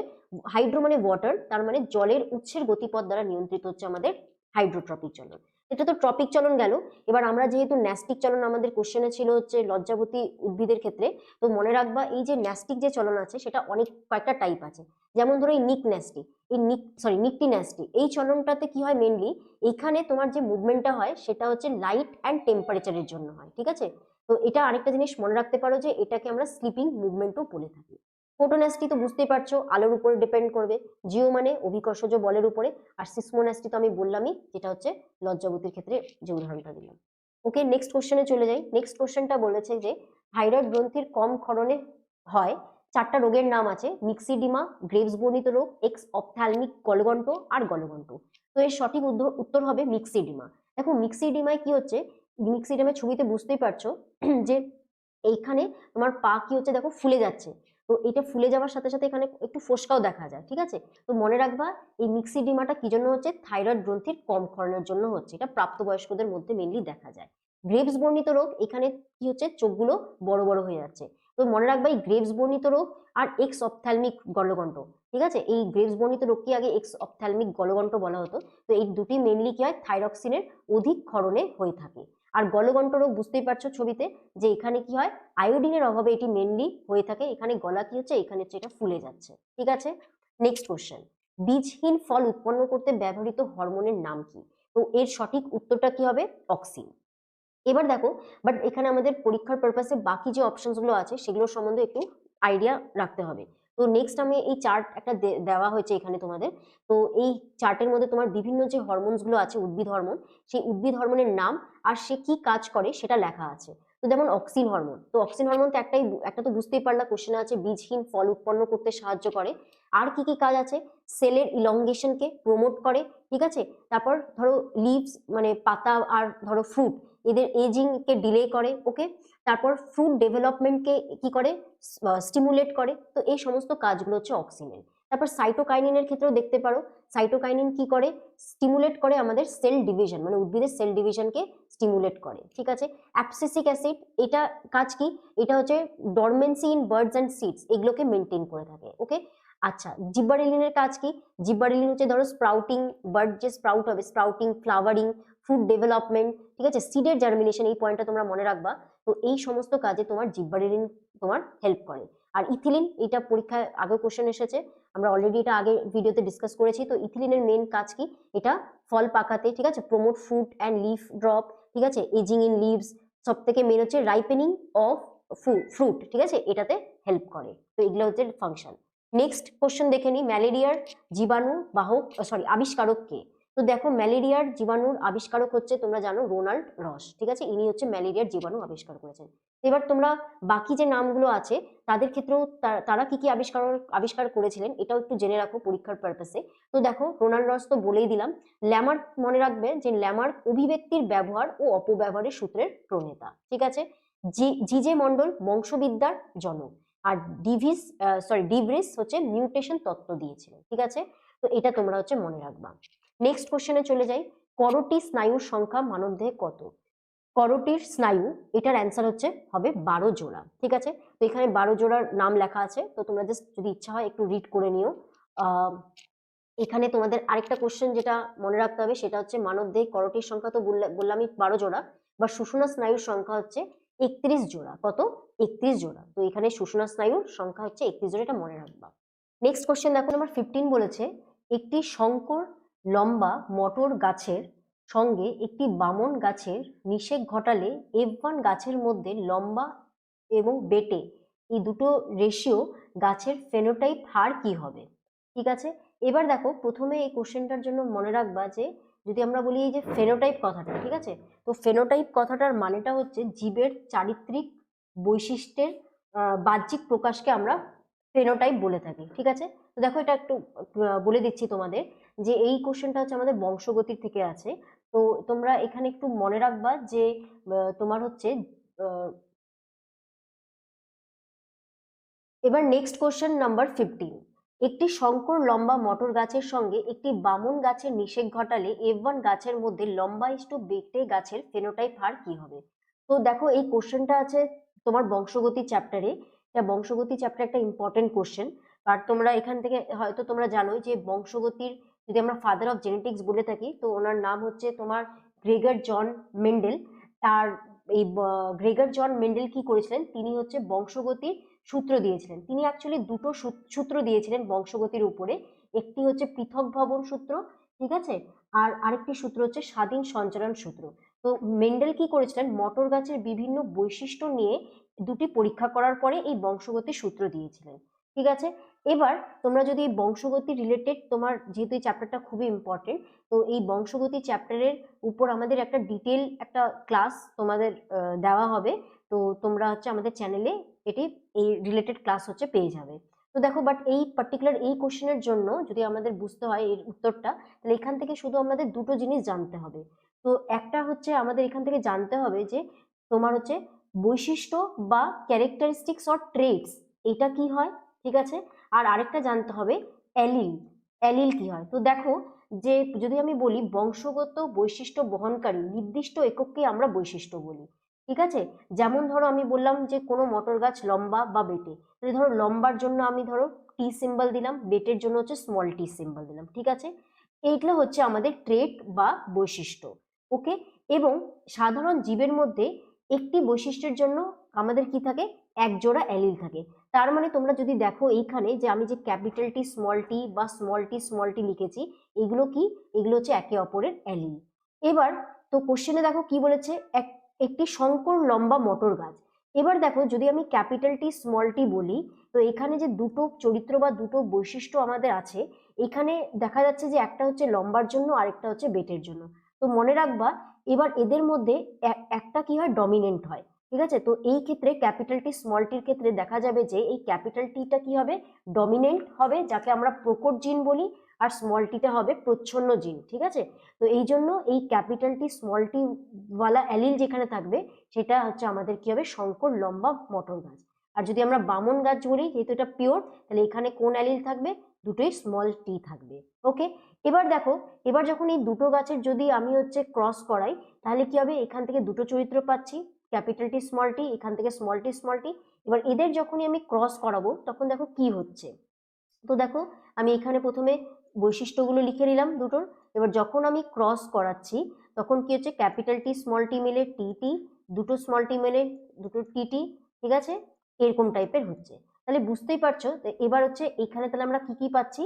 হাইড্রো মানে ওয়াটার, তার মানে জলের উৎসের গতিপথ দ্বারা নিয়ন্ত্রিত হচ্ছে আমাদের হাইড্রোট্রপিক চলন। এটা তো ট্রপিক চলন গেল। এবার আমরা যেহেতু ন্যাস্টিক চলন আমাদের কোশ্চেনে ছিল হচ্ছে লজ্জাবতী উদ্ভিদের ক্ষেত্রে, তো মনে রাখবা এই যে ন্যাস্টিক যে চলন আছে সেটা অনেক কয়েকটা টাইপ আছে। যেমন ধরো এই নিকটিন্যাস্টি, এই চলনটাতে কি হয় মেনলি, এইখানে তোমার যে মুভমেন্টটা হয় সেটা হচ্ছে লাইট অ্যান্ড টেম্পারেচারের জন্য হয়, ঠিক আছে। তো এটা আরেকটা জিনিস মনে রাখতে পারো যে এটাকে আমরা স্লিপিং মুভমেন্টও বলে থাকি। ফোটোন্যাস্টি তো বুঝতেই পারছো আলোর উপরে ডিপেন্ড করবে। জিও মানে অভিকর্ষজ বলের উপরে। আর সিসমোন্যাস্টি তো আমি বললামই, যেটা হচ্ছে লজ্জাবতীর ক্ষেত্রে যে উদাহরণটা দিলাম। ওকে, নেক্সট কোশ্চেনে চলে যাই। নেক্সট কোশ্চেনটা বলেছে যে থাইরয়েড গ্রন্থির কম ক্ষরণে হয় চারটা রোগের নাম আছে, মিক্সিডিমা, গ্রেভস বর্ণিত রোগ, এক্স অপথ্যালমিক গলগন্ট আর গলগন্ট। তো এর সঠিক উত্তর হবে মিক্সিডিমা। দেখো মিক্সিডিমায় কি হচ্ছে, মিক্সিডিমার ছবিতে বুঝতেই পারছো যে এইখানে তোমার পা কি হচ্ছে দেখো ফুলে যাচ্ছে, তো এটা ফুলে যাওয়ার সাথে সাথে এখানে একটু ফোসকাও দেখা যায়, ঠিক আছে। তো মনে রাখবা এই মিক্সিডিমাটা কি জন্য হচ্ছে, থাইরয়েড গ্রন্থির কম ক্ষরণের জন্য হচ্ছে, এটা প্রাপ্তবয়স্কদের মধ্যে মেনলি দেখা যায়। গ্রেভস বর্ণিত রোগ, এখানে কি হচ্ছে চোখগুলো বড় বড় হয়ে যাচ্ছে। তো মনে রাখবা এই গ্রেভস বর্ণিত রোগ আর এক্স অপথ্যালমিক গলগণ্ড, ঠিক আছে, এই গ্রেভস বর্ণিত রোগকে আগে এক্স অপথ্যালমিক গলগণ্ড বলা হতো। তো এই দুটি মেনলি কি হয়, থাইরক্সিনের অধিক ক্ষরণে হয়ে থাকে। আর গলগণ্ড রোগ বুঝতেই পারছো ছবিতে যে এখানে কি হয়, আয়োডিনের অভাবে এটি মেনলি হয়ে থাকে, এখানে গলা কি হচ্ছে, এখানে হচ্ছে এটা ফুলে যাচ্ছে, ঠিক আছে। নেক্সট কোশ্চেন, বীজহীন ফল উৎপন্ন করতে ব্যবহৃত হরমোনের নাম কি? তো এর সঠিক উত্তরটা কি হবে, অক্সিন। এবার দেখো, বাট এখানে আমাদের পরীক্ষার পারপাসে বাকি যে অপশনস গুলো আছে সেগুলোর সম্বন্ধে একটু আইডিয়া রাখতে হবে। তো নেক্সট আমি এই চার্ট একটা দেওয়া হয়েছে এখানে তোমাদের। তো এই চার্টের মধ্যে তোমার বিভিন্ন যে হরমোনস গুলো আছে, উদ্ভিদ হরমোন, সেই উদ্ভিদ হরমোনের নাম আর সে কি কাজ করে সেটা লেখা আছে। তো যেমন অক্সিন হরমোন, তো অক্সিন হরমোন তো একটা তো বুঝতেই পারলা, কোশ্চেন আছে বীজহীন ফল উৎপন্ন করতে সাহায্য করে। আর কি কি কাজ আছে, সেলের ইলংগেশনকে প্রমোট করে, ঠিক আছে। তারপর ধরো লিভস মানে পাতা, আর ধরো ফ্রুট, এদের এজিং কে ডিলে করে, ওকে। তারপর ফ্রুট ডেভেলপমেন্টকে কি করে, স্টিমুলেট করে। তো এই সমস্ত কাজগুলো হচ্ছে অক্সিনের। তারপর সাইটোকাইনিনের ক্ষেত্রেও দেখতে পারো, সাইটোকাইনিন কি করে, স্টিমুলেট করে আমাদের সেল ডিভিশন, মানে উদ্ভিদের সেল ডিভিশনকে স্টিমুলেট করে, ঠিক আছে। অ্যাবসিসিক অ্যাসিড, এটা কাজ কি, এটা হচ্ছে dormancy in birds and seeds, এগুলোকে মেনটেন করে থাকে, ওকে। আচ্ছা, জিব্বারেলিনের কাজ কি, জিব্বারেলিন হচ্ছে ধরো স্প্রাউটিং, বার্ড যে স্প্রাউট হবে, স্প্রাউটিং, ফ্লাওয়ারিং, ফ্রুট ডেভেলপমেন্ট, ঠিক আছে, সিডের জার্মিনেশন, এই পয়েন্টটা তোমরা মনে রাখবা। তো এই সমস্ত কাজে তোমার জিব্বারেলিন তোমার হেল্প করে। আর ইথিলিন, এটা পরীক্ষায় আগে কোশ্চেন এসেছে, আমরা অলরেডি এটা আগে ভিডিওতে ডিসকাস করেছি। তো ইথিলিনের মেন কাজ কি, এটা ফল পাকাতে, ঠিক আছে, promote fruit and leaf drop, ঠিক আছে, এজিং ইন লিভস, সব থেকে মেন হচ্ছে রাইপেনিং অফ ফ্রুট, ঠিক আছে, এটাতে হেল্প করে। তো এগুলো হচ্ছে ফাংশন। নেক্সট কোশ্চেন দেখে নি, ম্যালেরিয়ার জীবাণু বাহক আবিষ্কারক কে? তো দেখো ম্যালেরিয়ার জীবাণুর আবিষ্কারক হচ্ছে, তোমরা জানো, রোনাল্ড রস, ঠিক আছে, ইনি হচ্ছে ম্যালেরিয়ার জীবাণু আবিষ্কার করেছেন। এবার তোমরা বাকি যে নামগুলো আছে তাদের ক্ষেত্রেও তারা কি কি আবিষ্কার করেছিলেন এটাও একটু জেনে রাখো পরীক্ষার পারপাসে। তো দেখো রোনাল্ড রস তো বলেই দিলাম। ল্যামার্ক মনে রাখবে যে ল্যামার্ক অভিব্যক্তির ব্যবহার ও অপব্যবহারের সূত্রের প্রণেতা, ঠিক আছে। জিজে মন্ডল বংশবিদ্যার জনক। আর ডিভ্রিস হচ্ছে মিউটেশন তত্ত্ব দিয়েছিলেন, ঠিক আছে। তো এটা তোমরা হচ্ছে মনে রাখবা। নেক্সট কোশ্চেনে চলে যাই, করোটি স্নায়ুর সংখ্যা মানবদেহে কত? করোটির স্নায়ু, এটার অ্যান্সার হচ্ছে হবে 12 জোড়া, ঠিক আছে। তো এখানে 12 জোড়ার নাম লেখা আছে, তো তোমরা জাস্ট যদি ইচ্ছা হয় একটু রিড করে নিও। এখানে তোমাদের আরেকটা কোশ্চেন যেটা মনে রাখতে হবে সেটা হচ্ছে মানবদেহে করোটির সংখ্যা তো বললামই 12 জোড়া, বা সুষুম্না স্নায়ুর সংখ্যা হচ্ছে 31 জোড়া। কত? 31 জোড়া। তো এখানে সুষুম্না স্নায়ুর সংখ্যা হচ্ছে 31 জোড়া, এটা মনে রাখবা। নেক্সট কোশ্চেন দেখো, নাম্বার 15 বলেছে, একটি শঙ্কর লম্বা মটর গাছের সঙ্গে একটি বামন গাছের নিষেক ঘটালে F1 গাছের মধ্যে লম্বা এবং বেটে এই দুটো রেশিও গাছের ফেনোটাইপ হার কি হবে, ঠিক আছে। এবার দেখো প্রথমে এই কোশ্চেনটার জন্য মনে রাখবা যে যদি আমরা বলি এই যে ফেনোটাইপ কথাটা, ঠিক আছে, তো ফেনোটাইপ কথাটার মানেটা হচ্ছে জীবের চারিত্রিক বৈশিষ্ট্যের বাহ্যিক প্রকাশকে আমরা ফেনোটাইপ বলে থাকি, ঠিক আছে। তো দেখো এটা একটু বলে দিচ্ছি তোমাদের যে এই কোশ্চেনটা হচ্ছে আমাদের বংশগতির থেকে আছে। তো তোমরা এখানে একটু মনে রাখবা যে তোমার হচ্ছে এবার নেক্সট কোশ্চেন নাম্বার 15, একটি শঙ্কর লম্বা মটর গাছের সঙ্গে একটি বামন গাছের নিষেক ঘটালে F1 গাছের মধ্যে লম্বা ইস্টু বেটে গাছের ফেনোটাইপ হার কি হবে? তো দেখো এই কোশ্চেনটা আছে তোমার বংশগতি চ্যাপ্টারে, এটা বংশগতি চ্যাপ্টার একটা ইম্পর্টেন্ট কোশ্চেন। আর তোমরা এখান থেকে হয়তো তোমরা জানো যে বংশগতির যদি আমরা ফাদার অফ জেনেটিক্স বলে থাকি তো ওনার নাম হচ্ছে তোমার গ্রেগর জন মেন্ডেল। আর এই গ্রেগর জন মেন্ডেল কি করেছিলেন, তিনি হচ্ছে বংশগতির সূত্র দিয়েছিলেন। তিনি অ্যাকচুয়ালি দুটো সূত্র দিয়েছিলেন বংশগতির উপরে, একটি হচ্ছে পৃথক ভবন সূত্র, ঠিক আছে, আর আরেকটি সূত্র হচ্ছে স্বাধীন সঞ্চালন সূত্র। তো মেন্ডেল কি করেছিলেন, মটর গাছের বিভিন্ন বৈশিষ্ট্য নিয়ে দুটি পরীক্ষা করার পরে এই বংশগতির সূত্র দিয়েছিলেন, ঠিক আছে। এবার তোমরা যদি বংশগতি রিলেটেড, তোমার যেহেতু এই চ্যাপ্টারটা খুবই ইম্পর্টেন্ট, তো এই বংশগতি চ্যাপ্টারের উপর আমাদের একটা ডিটেল একটা ক্লাস তোমাদের দেওয়া হবে। তো তোমরা হচ্ছে আমাদের চ্যানেলে এটি এই রিলেটেড ক্লাস হচ্ছে পেয়ে যাবে। তো দেখো বাট এই পার্টিকুলার এই কোশ্চেনের জন্য যদি আমাদের বুঝতে হয় এর উত্তরটা, তাহলে এখান থেকে শুধু আমাদের দুটো জিনিস জানতে হবে। তো একটা হচ্ছে আমাদের এখান থেকে জানতে হবে যে তোমার হচ্ছে বৈশিষ্ট্য বা ক্যারেক্টারিস্টিক্স অর ট্রেটস, এটা কি হয়, ঠিক আছে। আর আরেকটা জানতে হবে অ্যালিল, অ্যালিল কি হয়। তো দেখো যে যদি আমি বলি বংশগত বৈশিষ্ট্য বহনকারী নির্দিষ্ট একককে আমরা বৈশিষ্ট্য বলি, ঠিক আছে। যেমন ধরো আমি বললাম যে কোনো মটর গাছ লম্বা বা বেটে, তাহলে ধরো লম্বার জন্য আমি ধরো টি সিম্বল দিলাম, বেটের জন্য হচ্ছে স্মল টি সিম্বল দিলাম, ঠিক আছে। এইগুলো হচ্ছে আমাদের ট্রেট বা বৈশিষ্ট্য, ওকে। এবং সাধারণ জীবের মধ্যে একটি বৈশিষ্ট্যের জন্য আমাদের কি থাকে, এক জোড়া অ্যালিল থাকে। তার মানে তোমরা যদি দেখো এইখানে যে আমি যে ক্যাপিটাল টি বা স্মল টি লিখেছি, এগুলো কি, এগুলো হচ্ছে একে অপরের অ্যালিল। এবার তো কোশ্চেনে দেখো কি বলেছে, একটি সংকর লম্বা মটর গাছ। এবার দেখো যদি আমি ক্যাপিটাল টি বলি, তো এখানে যে দুটো চরিত্র বা দুটো বৈশিষ্ট্য আমাদের আছে, এখানে দেখা যাচ্ছে যে একটা হচ্ছে লম্বার জন্য আরেকটা হচ্ছে বেটের জন্য। তো মনে রাখবা এবার এদের মধ্যে একটা কি হয়, ডমিনেন্ট হয়, ঠিক আছে। তো এই ক্ষেত্রে ক্যাপিটাল টির ক্ষেত্রে দেখা যাবে যে এই ক্যাপিটাল টিটা কি হবে, ডমিনেন্ট হবে, যাকে আমরা প্রকট জিন বলি, আর স্মল টিটা হবে প্রচ্ছন্ন জিন, ঠিক আছে। তো এই জন্য এই ক্যাপিটাল টি ওয়ালা অ্যালিল যেখানে থাকবে সেটা হচ্ছে আমাদের কি হবে, শঙ্কর লম্বা মটর গাছ। আর যদি আমরা বামন গাছ বলি, যেহেতু এটা পিওর, তাহলে এখানে কোন অ্যালিল থাকবে, দুটোই স্মল টি থাকবে, ওকে। এবার দেখো, এবার যখন এই দুটো গাছের যদি আমি হচ্ছে ক্রস করাই, তাহলে কি হবে, এখান থেকে দুটো চরিত্র পাচ্ছি, ক্যাপিটাল টি, এখান থেকে স্মল টি। এবার এদের যখনই আমি ক্রস করাবো তখন দেখো কি হচ্ছে। তো দেখো আমি এখানে প্রথমে বৈশিষ্ট্যগুলো লিখে নিলাম দুটোর। এবার যখন আমি ক্রস করাচ্ছি তখন কি হচ্ছে, ক্যাপিটাল টি মিলে টি, দুটো স্মল টি মিলে দুটো টি, ঠিক আছে, এরকম টাইপের হচ্ছে। তাহলে বুঝতেই পারছো। তো এবার হচ্ছে এখানে তাহলে আমরা কি কি পাচ্ছি,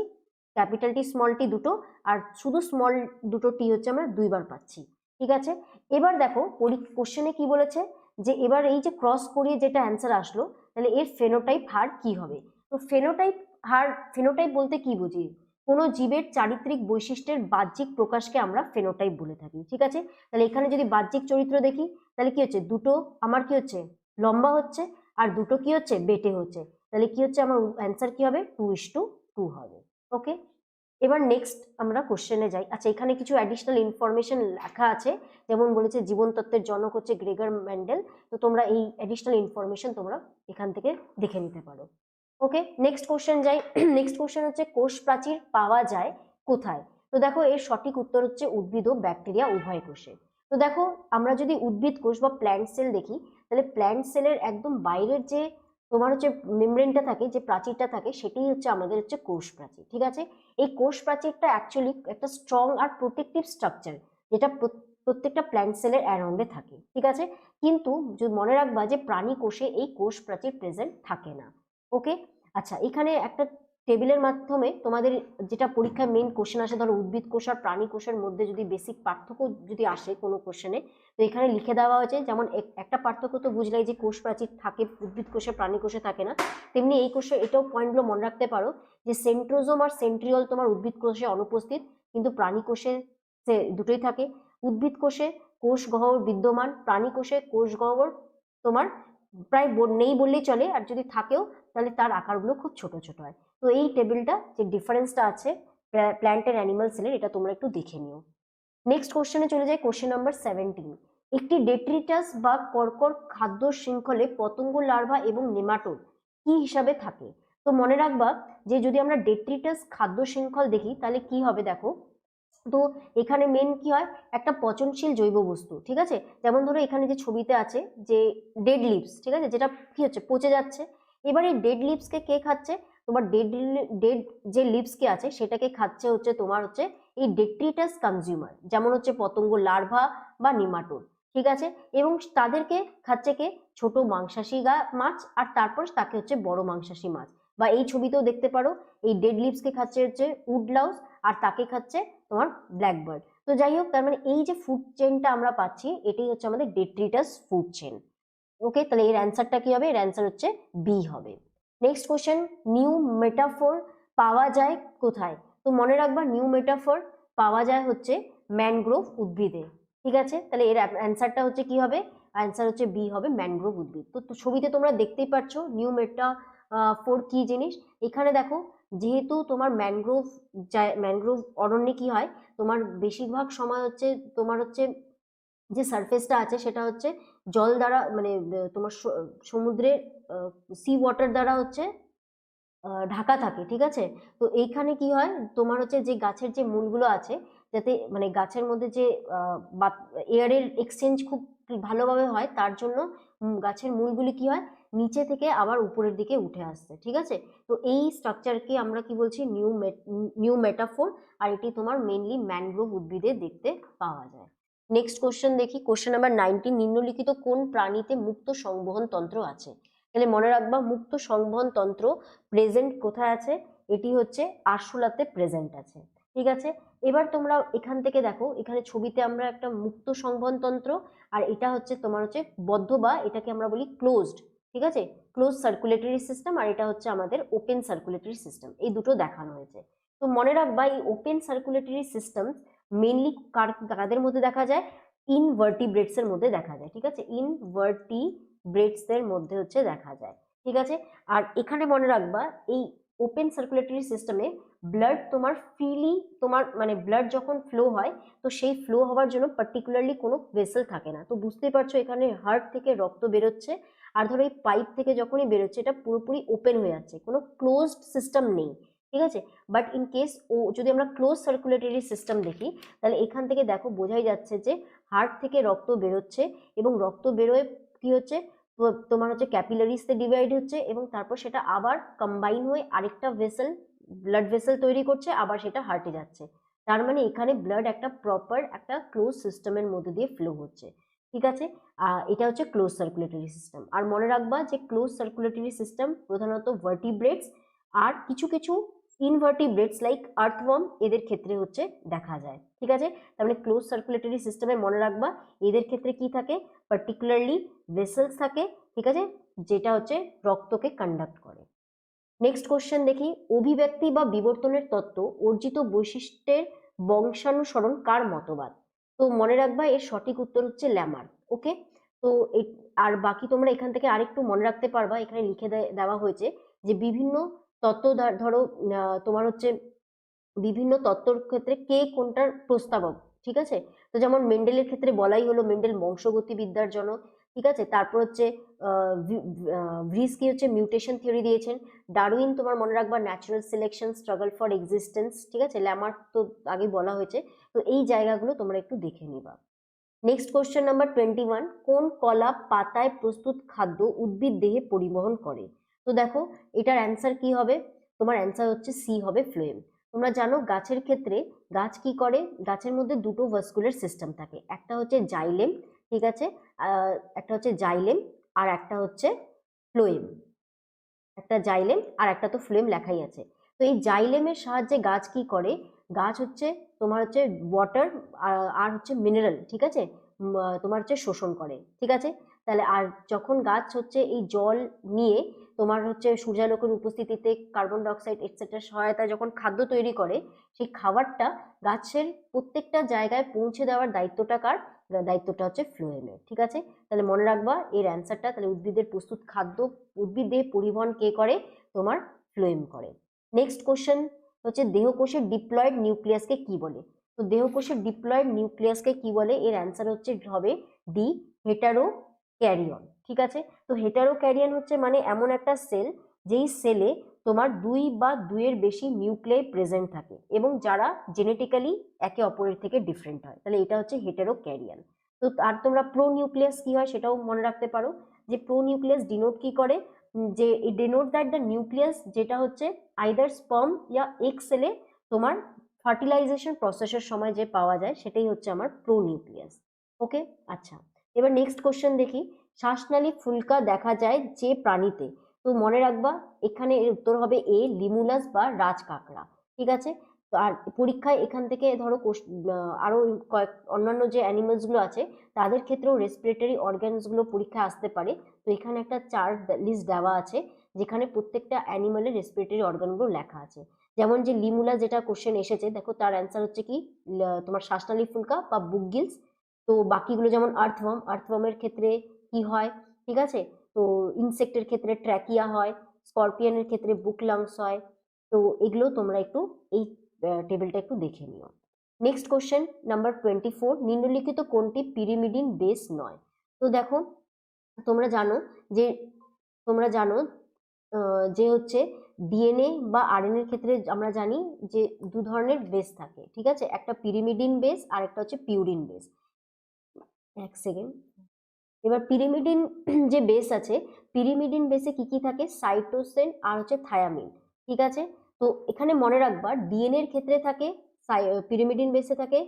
ক্যাপিটাল টি দুটো, আর শুধু স্মল দুটো টি হচ্ছে আমরা দুইবার পাচ্ছি, ঠিক আছে। এবার দেখো কোশ্চেনে কি বলেছে, যে এবার এই যে ক্রস করিয়ে যেটা অ্যান্সার আসলো, তাহলে এর ফেনোটাইপ হার কি হবে। তো ফেনোটাইপ বলতে কি বুঝি, কোনো জীবের চারিত্রিক বৈশিষ্ট্যের বাহ্যিক প্রকাশকে আমরা ফেনোটাইপ বলে থাকি, ঠিক আছে। তাহলে এখানে যদি বাহ্যিক চরিত্র দেখি, তাহলে কি হচ্ছে, দুটো আমার কি হচ্ছে, লম্বা হচ্ছে, আর দুটো কি হচ্ছে, বেটে হচ্ছে। তাহলে কি হচ্ছে, আমার অ্যান্সার কি হবে, 2:2 হবে, ওকে। এবার নেক্সট আমরা কোশ্চেনে যাই। আচ্ছা, এখানে কিছু অ্যাডিশনাল ইনফরমেশন লেখা আছে, যেমন বলেছে জীবন তত্ত্বের জনক হচ্ছে গ্রেগর মেন্ডেল। তো তোমরা এই অ্যাডিশনাল ইনফরমেশন তোমরা এখান থেকে দেখে নিতে পারো, ওকে। নেক্সট কোশ্চেন যাই। নেক্সট কোশ্চেন হচ্ছে কোষ প্রাচীর পাওয়া যায় কোথায়। তো দেখো এর সঠিক উত্তর হচ্ছে উদ্ভিদ ও ব্যাকটেরিয়া উভয় কোষে। তো দেখো আমরা যদি উদ্ভিদ কোষ বা প্ল্যান্ট সেল দেখি, তাহলে প্ল্যান্ট সেলের একদম বাইরের যে তোমার হচ্ছে মেমব্রেনটা থাকে, যে প্রাচীরটা থাকে, সেটাই হচ্ছে আমাদের হচ্ছে কোষ প্রাচীর, ঠিক আছে। এই কোষ প্রাচীরটা অ্যাকচুয়ালি একটা স্ট্রং আর প্রোটেক্টিভ স্ট্রাকচার, যেটা প্রত্যেকটা প্ল্যান্ট সেলের অ্যারাউন্ডে থাকে, ঠিক আছে। কিন্তু মনে রাখবা যে প্রাণী কোষে এই কোষ প্রাচীর প্রেজেন্ট থাকে না, ওকে। আচ্ছা, এখানে একটা টেবিলের মাধ্যমে তোমাদের যেটা পরীক্ষায় মেইন কোশ্চেন আসে, ধরো উদ্ভিদ কোষ আর প্রাণী কোষের মধ্যে যদি বেসিক পার্থক্য যদি আসে কোনো কোশ্চেনে, তো এখানে লিখে দেওয়া হয়েছে। যেমন একটা পার্থক্য তো বুঝলাই যে কোষ প্রাচীর থাকে উদ্ভিদ কোষে, প্রাণী কোষে থাকে না। তেমনি এই কোষে এটাও পয়েন্টগুলো মনে রাখতে পারো যে সেন্ট্রোজোম আর সেন্ট্রিওল তোমার উদ্ভিদ কোষে অনুপস্থিত, কিন্তু প্রাণী কোষে সে দুটোই থাকে। উদ্ভিদ কোষে কোষ গহ্বর বিদ্যমান, প্রাণী কোষে কোষ গহ্বর তোমার প্রায় নেই বললেই চলে, আর যদি থাকেও তাহলে তার আকারগুলো খুব ছোট ছোট হয়। তো এই টেবিলটা যে ডিফারেন্সটা আছে প্ল্যান্ট এন্ড অ্যানিমাল সেলের, এটা তোমরা একটু দেখে নিও। নেক্সট কোশ্চেনে চলে যাই, কোশ্চেন নাম্বার 17। একটি ডেট্রিটাস বা কর্কর খাদ্য শৃঙ্খলে পতঙ্গ লার্ভা এবং নেমাটোড কি হিসাবে থাকে। তো মনে রাখবা যে যদি আমরা ডেট্রিটাস খাদ্য শৃঙ্খল দেখি তাহলে কি হবে, দেখো তো এখানে মেন কি হয়, একটা পচনশীল জৈব বস্তু, ঠিক আছে। যেমন ধরো এখানে যে ছবিতে আছে যে ডেড লিভস, ঠিক আছে, যেটা কি হচ্ছে, পচে যাচ্ছে। এবার এই ডেড লিভসকে কে খাচ্ছে, তোমার ডেড যে লিভস কে আছে সেটাকে খাচ্ছে হচ্ছে তোমার হচ্ছে এই ডেট্রিটাস কনজিউমার, যেমন হচ্ছে পতঙ্গ লার্ভা বা নিমাটোড, ঠিক আছে। এবং তাদেরকে খাচ্ছে কে, ছোট মাংসাশী মাছ, আর তারপর তাকে হচ্ছে বড় মাংসাশী মাছ। বা এই ছবিতেও দেখতে পারো এই ডেড লিভসকে খাচ্ছে হচ্ছে উডলাউস, আর তাকে খাচ্ছে তোমার ব্ল্যাকবার্ড। তো যাই হোক, তার মানে এই যে ফুড চেনটা আমরা পাচ্ছি, এটাই হচ্ছে আমাদের ডেট্রিটাস ফুড চেন, ওকে। তাহলে এর অ্যান্সারটা কি হবে, এর অ্যান্সার হচ্ছে বি হবে। নেক্সট কোশ্চেন, নিউ মেটাফোর পাওয়া যায় কোথায়। তো মনে রাখবা নিউ মেটাফোর পাওয়া যায় হচ্ছে ম্যানগ্রোভ উদ্ভিদে, ঠিক আছে। তাহলে এর অ্যান্সারটা হচ্ছে কি হবে, অ্যান্সার হচ্ছে বি হবে, ম্যানগ্রোভ উদ্ভিদ। তো ছবিতে তোমরা দেখতেই পাচ্ছ ফোর কি জিনিস এখানে দেখো, যেহেতু তোমার ম্যানগ্রোভ অরণ্যে কি হয়, তোমার বেশিরভাগ সময় হচ্ছে তোমার হচ্ছে যে সারফেসটা আছে সেটা হচ্ছে জল দ্বারা মানে তোমার সমুদ্রের সি ওয়াটার দ্বারা হচ্ছে ঢাকা থাকে, ঠিক আছে। তো এইখানে কি হয়, তোমার হচ্ছে যে গাছের যে মূলগুলো আছে, যাতে মানে গাছের মধ্যে যে এয়ারের এক্সচেঞ্জ খুব ভালোভাবে হয়, তার জন্য গাছের মূলগুলি কি হয়, নিচে থেকে আবার উপরের দিকে উঠে আসছে, ঠিক আছে। তো এই স্ট্রাকচারকে আমরা কি বলছি, নিউ মেটাফোর, আর এটি তোমার মেইনলি ম্যানগ্রোভ উদ্ভিদে দেখতে পাওয়া যায়। নেক্সট কোশ্চেন দেখি, কোশ্চেন নাম্বার 19, নিম্নলিখিত কোন প্রাণীতে মুক্ত সংবহন তন্ত্র আছে? তাহলে মনে রাখবা, মুক্ত সংবহন তন্ত্র প্রেজেন্ট কোথায় আছে, এটি হচ্ছে আরশোলাতে প্রেজেন্ট আছে, ঠিক আছে। এবার তোমরা এখান থেকে দেখো, এখানে ছবিতে আমরা একটা মুক্ত সংবহন তন্ত্র, আর এটা হচ্ছে তোমার হচ্ছে বদ্ধ, বা এটাকে আমরা বলি ক্লোজড, ঠিক আছে, ক্লোজ সার্কুলেটরি সিস্টেম, আর এটা হচ্ছে আমাদের ওপেন সার্কুলেটরি সিস্টেম, এই দুটো দেখানো হয়েছে। তো মনে রাখবা, এই ওপেন সার্কুলেটরি সিস্টেম মেইনলি কাদের মধ্যে দেখা যায়, ইনভার্টিব্রেটস এর মধ্যে দেখা যায়, ঠিক আছে, ইনভার্টিব্রেটস এর মধ্যে হচ্ছে দেখা যায়, ঠিক আছে। আর এখানে মনে রাখবা, এই ওপেন সার্কুলেটরি সিস্টেমে ব্লাড তোমার ফ্রিলি, তোমার মানে ব্লাড যখন ফ্লো হয়, তো সেই ফ্লো হওয়ার জন্য পার্টিকুলারলি কোনো ভেসেল থাকে না। তো বুঝতেই পারছো, এখানে হার্ট থেকে রক্ত বেরোচ্ছে, আর ধরো এই পাইপ থেকে যখনই বেরোচ্ছে, এটা পুরোপুরি ওপেন হয়ে যাচ্ছে, কোনো ক্লোজড সিস্টেম নেই, ঠিক আছে। বাট ইন কেস যদি আমরা ক্লোজ সার্কুলেটরি সিস্টেম দেখি, তাহলে এখান থেকে দেখো বোঝাই যাচ্ছে যে হার্ট থেকে রক্ত বেরোচ্ছে, এবং রক্ত বেরোয় কি হচ্ছে, তোমার হচ্ছে ক্যাপিলারিসতে ডিভাইড হচ্ছে, এবং তারপর সেটা আবার কম্বাইন হয়ে আরেকটা ভেসেল, ব্লাড ভেসেল তৈরি করছে, আবার সেটা হার্টে যাচ্ছে। তার মানে এখানে ব্লাড একটা প্রপার একটা ক্লোজ সিস্টেমের মধ্যে দিয়ে ফ্লো হচ্ছে, ঠিক আছে। এটা হচ্ছে ক্লোজ সার্কুলেটরি সিস্টেম। আর মনে রাখবা যে ক্লোজ সার্কুলেটরি সিস্টেম প্রধানত ভার্টিব্রেটস আর কিছু কিছু ইনভার্টিব্রেটস লাইক আর্থওয়ার্ম, এদের ক্ষেত্রে হচ্ছে দেখা যায়, ঠিক আছে। তার মানে ক্লোজ সার্কুলেটরি সিস্টেমে মনে রাখবা, এদের ক্ষেত্রে কি থাকে, পার্টিকুলারলি ভেসেলস থাকে, ঠিক আছে, যেটা হচ্ছে রক্তকে কন্ডাক্ট করে। নেক্সট কোশ্চেন দেখি, অভিব্যক্তি বা বিবর্তনের তত্ত্ব অর্জিত বৈশিষ্ট্যের বংশানুসরণ কার মতবাদ? তো মনে রাখবা, এর সঠিক উত্তর হচ্ছে ল্যামার, ওকে। তো আর বাকি তোমরা এখান থেকে আরেকটু মনে রাখতে পারবা, এখানে লিখে দেওয়া হয়েছে যে বিভিন্ন তত্ত্ব, ধরো তোমার হচ্ছে বিভিন্ন তত্ত্বর ক্ষেত্রে কে কোনটার প্রস্তাবক, ঠিক আছে। তো যেমন মেন্ডেলের ক্ষেত্রে বলাই হলো, মেন্ডেল বংশগতিবিদ্যার জনক, ঠিক আছে। তারপর হচ্ছে ভ্রিস্কি হচ্ছে মিউটেশন থিওরি দিয়েছেন। ডারউইন তোমার মনে রাখবা natural selection, struggle for existence, ঠিক আছে। ল্যামার্ক তো আগে বলা হয়েছে। তো এই জায়গাগুলো তোমরা একটু দেখে নিবা। নেক্সট কোশ্চেন নাম্বার 21, কোন কলা পাতায় প্রস্তুত খাদ্য উদ্ভিদ দেহে পরিবহন করে? তো দেখো, এটার অ্যান্সার কি হবে, তোমার অ্যান্সার হচ্ছে সি হবে, ফ্লোয়েম। তোমরা জানো গাছের ক্ষেত্রে গাছ কি করে, গাছের মধ্যে দুটো ভাস্কুলার সিস্টেম থাকে, একটা হচ্ছে জাইলেম, ঠিক আছে, একটা হচ্ছে জাইলেম আর একটা হচ্ছে ফ্লোয়েম, একটা জাইলেম আর একটা তো ফ্লোয়েম লেখাই আছে। তো এই জাইলেমের সাহায্যে গাছ কি করে, গাছ হচ্ছে তোমার হচ্ছে ওয়াটার আর হচ্ছে মিনারেল, ঠিক আছে, তোমার হচ্ছে শোষণ করে, ঠিক আছে। তাহলে আর যখন গাছ হচ্ছে এই জল নিয়ে তোমার হচ্ছে সূর্যালোকের উপস্থিতিতে কার্বন ডাইঅক্সাইড এটসেট্রা সহায়তায় যখন খাদ্য তৈরি করে, সেই খাবারটা গাছের প্রত্যেকটা জায়গায় পৌঁছে দেওয়ার দায়িত্বটা কার, দায়িত্বটা হচ্ছে ফ্লোয়েমের, ঠিক আছে। তাহলে মনে রাখবা এর অ্যান্সারটা, তাহলে উদ্ভিদের প্রস্তুত খাদ্য উদ্ভিদ দেহে পরিবহন কে করে, তোমার ফ্লোয়েম করে। নেক্সট কোশ্চেন হচ্ছে, দেহকোষের ডিপ্লয়েড নিউক্লিয়াসকে কি বলে? তো দেহকোষের ডিপ্লয়েড নিউক্লিয়াসকে কি বলে, এর অ্যান্সার হচ্ছে হবে ডি, হেটারোক্যারিয়ন, ঠিক আছে। তো হেটারোক্যারিয়ন হচ্ছে মানে এমন একটা সেল, যেই সেলে তোমার দুই বা দুইয়ের বেশি নিউক্লিয়াই প্রেজেন্ট থাকে, এবং যারা জেনেটিক্যালি একে অপরের থেকে ডিফারেন্ট হয়, তাহলে এটা হচ্ছে হেটারোক্যারিয়ান। তো আর তোমরা প্রো নিউক্লিয়াস কি হয় সেটাও মনে রাখতে পারো, যে প্রো নিউক্লিয়াস ডিনোট কি করে, যে ডিনোট দ্যাট দ্য নিউক্লিয়াস যেটা হচ্ছে আইদার স্পার্ম ইয়া এগ সেলে তোমার ফার্টিলাইজেশন প্রসেসের সময় যে পাওয়া যায়, সেটাই হচ্ছে আমার প্রো নিউক্লিয়াস, ওকে। আচ্ছা, এবার নেক্সট কোশ্চেন দেখি, শ্বাসনালী ফুলকা দেখা যায় যে প্রাণীতে? তো মনে রাখবা, এখানে এর উত্তর হবে এ, লিমুলাস বা রাজ কাঁকড়া, ঠিক আছে। তো আর পরীক্ষায় এখান থেকে ধরো আরো কয়েক অন্যান্য যে অ্যানিমালস গুলো আছে, তাদের ক্ষেত্রেও রেসপিরেটরি অর্গানস গুলো পরীক্ষায় আসতে পারে। তো এখানে একটা চার্ট লিস্ট দেওয়া আছে, যেখানে প্রত্যেকটা অ্যানিমালের রেসপিরেটরি অর্গানগুলো লেখা আছে। যেমন যে লিমুলা যেটা কোশ্চেন এসেছে, দেখো তার অ্যান্সার হচ্ছে কি, তোমার শ্বাসনালী ফুলকা বা বুক গিলস। তো বাকিগুলো যেমন আর্থওয়ার্মের ক্ষেত্রে কি হয়, ঠিক আছে। তো ইনসেক্টের ক্ষেত্রে ট্র্যাকিয়া হয়, স্করপিয়নের ক্ষেত্রে বুক লাংস হয়। তো এগুলো তোমরা একটু এই টেবিলটা একটু দেখে নিও। নেক্সট কোশ্চেন নাম্বার 24, নিম্নলিখিত কোনটি পিরিমিডিন বেস নয়? তো দেখো তোমরা জানো যে তোমরা জানো যে হচ্ছে ডিএনএ বা আরএনএ এর ক্ষেত্রে আমরা জানি যে দু ধরনের বেস থাকে, ঠিক আছে, একটা পিরিমিডিন বেস আর একটা হচ্ছে পিউরিন বেস। এক সেকেন্ড। এবার পিরিমিডিন যে বেস আছে, পিরিমিডিন বেসে কি কি থাকে? সাইটোসিন আর হচ্ছে থায়ামিন, ঠিক আছে। তো এখানে মনে রাখবা ডিএনএ এর ক্ষেত্রে থাকে পিরিমিডিন বেসে থাকে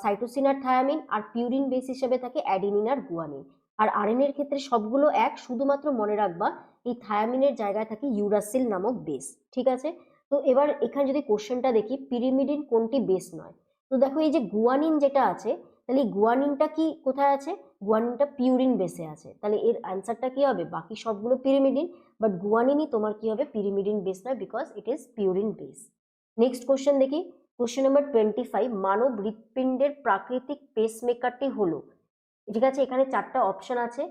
সাইটোসিন আর থায়ামিন, আর পিউরিন বেস হিসেবে থাকে অ্যাডিনিন আর গুয়ানিন। আর আরএনএ এর ক্ষেত্রে সবগুলো এক, শুধুমাত্র মনে রাখবা এই থায়ামিনের জায়গায় থাকে ইউরাসিল নামক বেস, ঠিক আছে। তো এবার এখানে যদি কোশ্চেনটা দেখি পিরিমিডিন কোনটি বেস নয়, তো দেখো এই যে গুয়ানিন যেটা আছে, তাহলে এই গুয়ানিনটা কি কোথায় আছে? গুয়ানিনটা পিউরিন বেসে আছে, তাহলে এর অ্যান্সারটা কি হবে? বাকি সবগুলো পিরিমিডিন, বাট গুয়ানিনই তোমার কি হবে? পিরিমিডিন বেস নয়, because it is purine base. Next question দেখি, কোশ্চেন নাম্বার 25, মানব হৃৎপিণ্ডের প্রাকৃতিক পেসমেকারটি হলো, ঠিক আছে। এখানে চারটা অপশন আছে,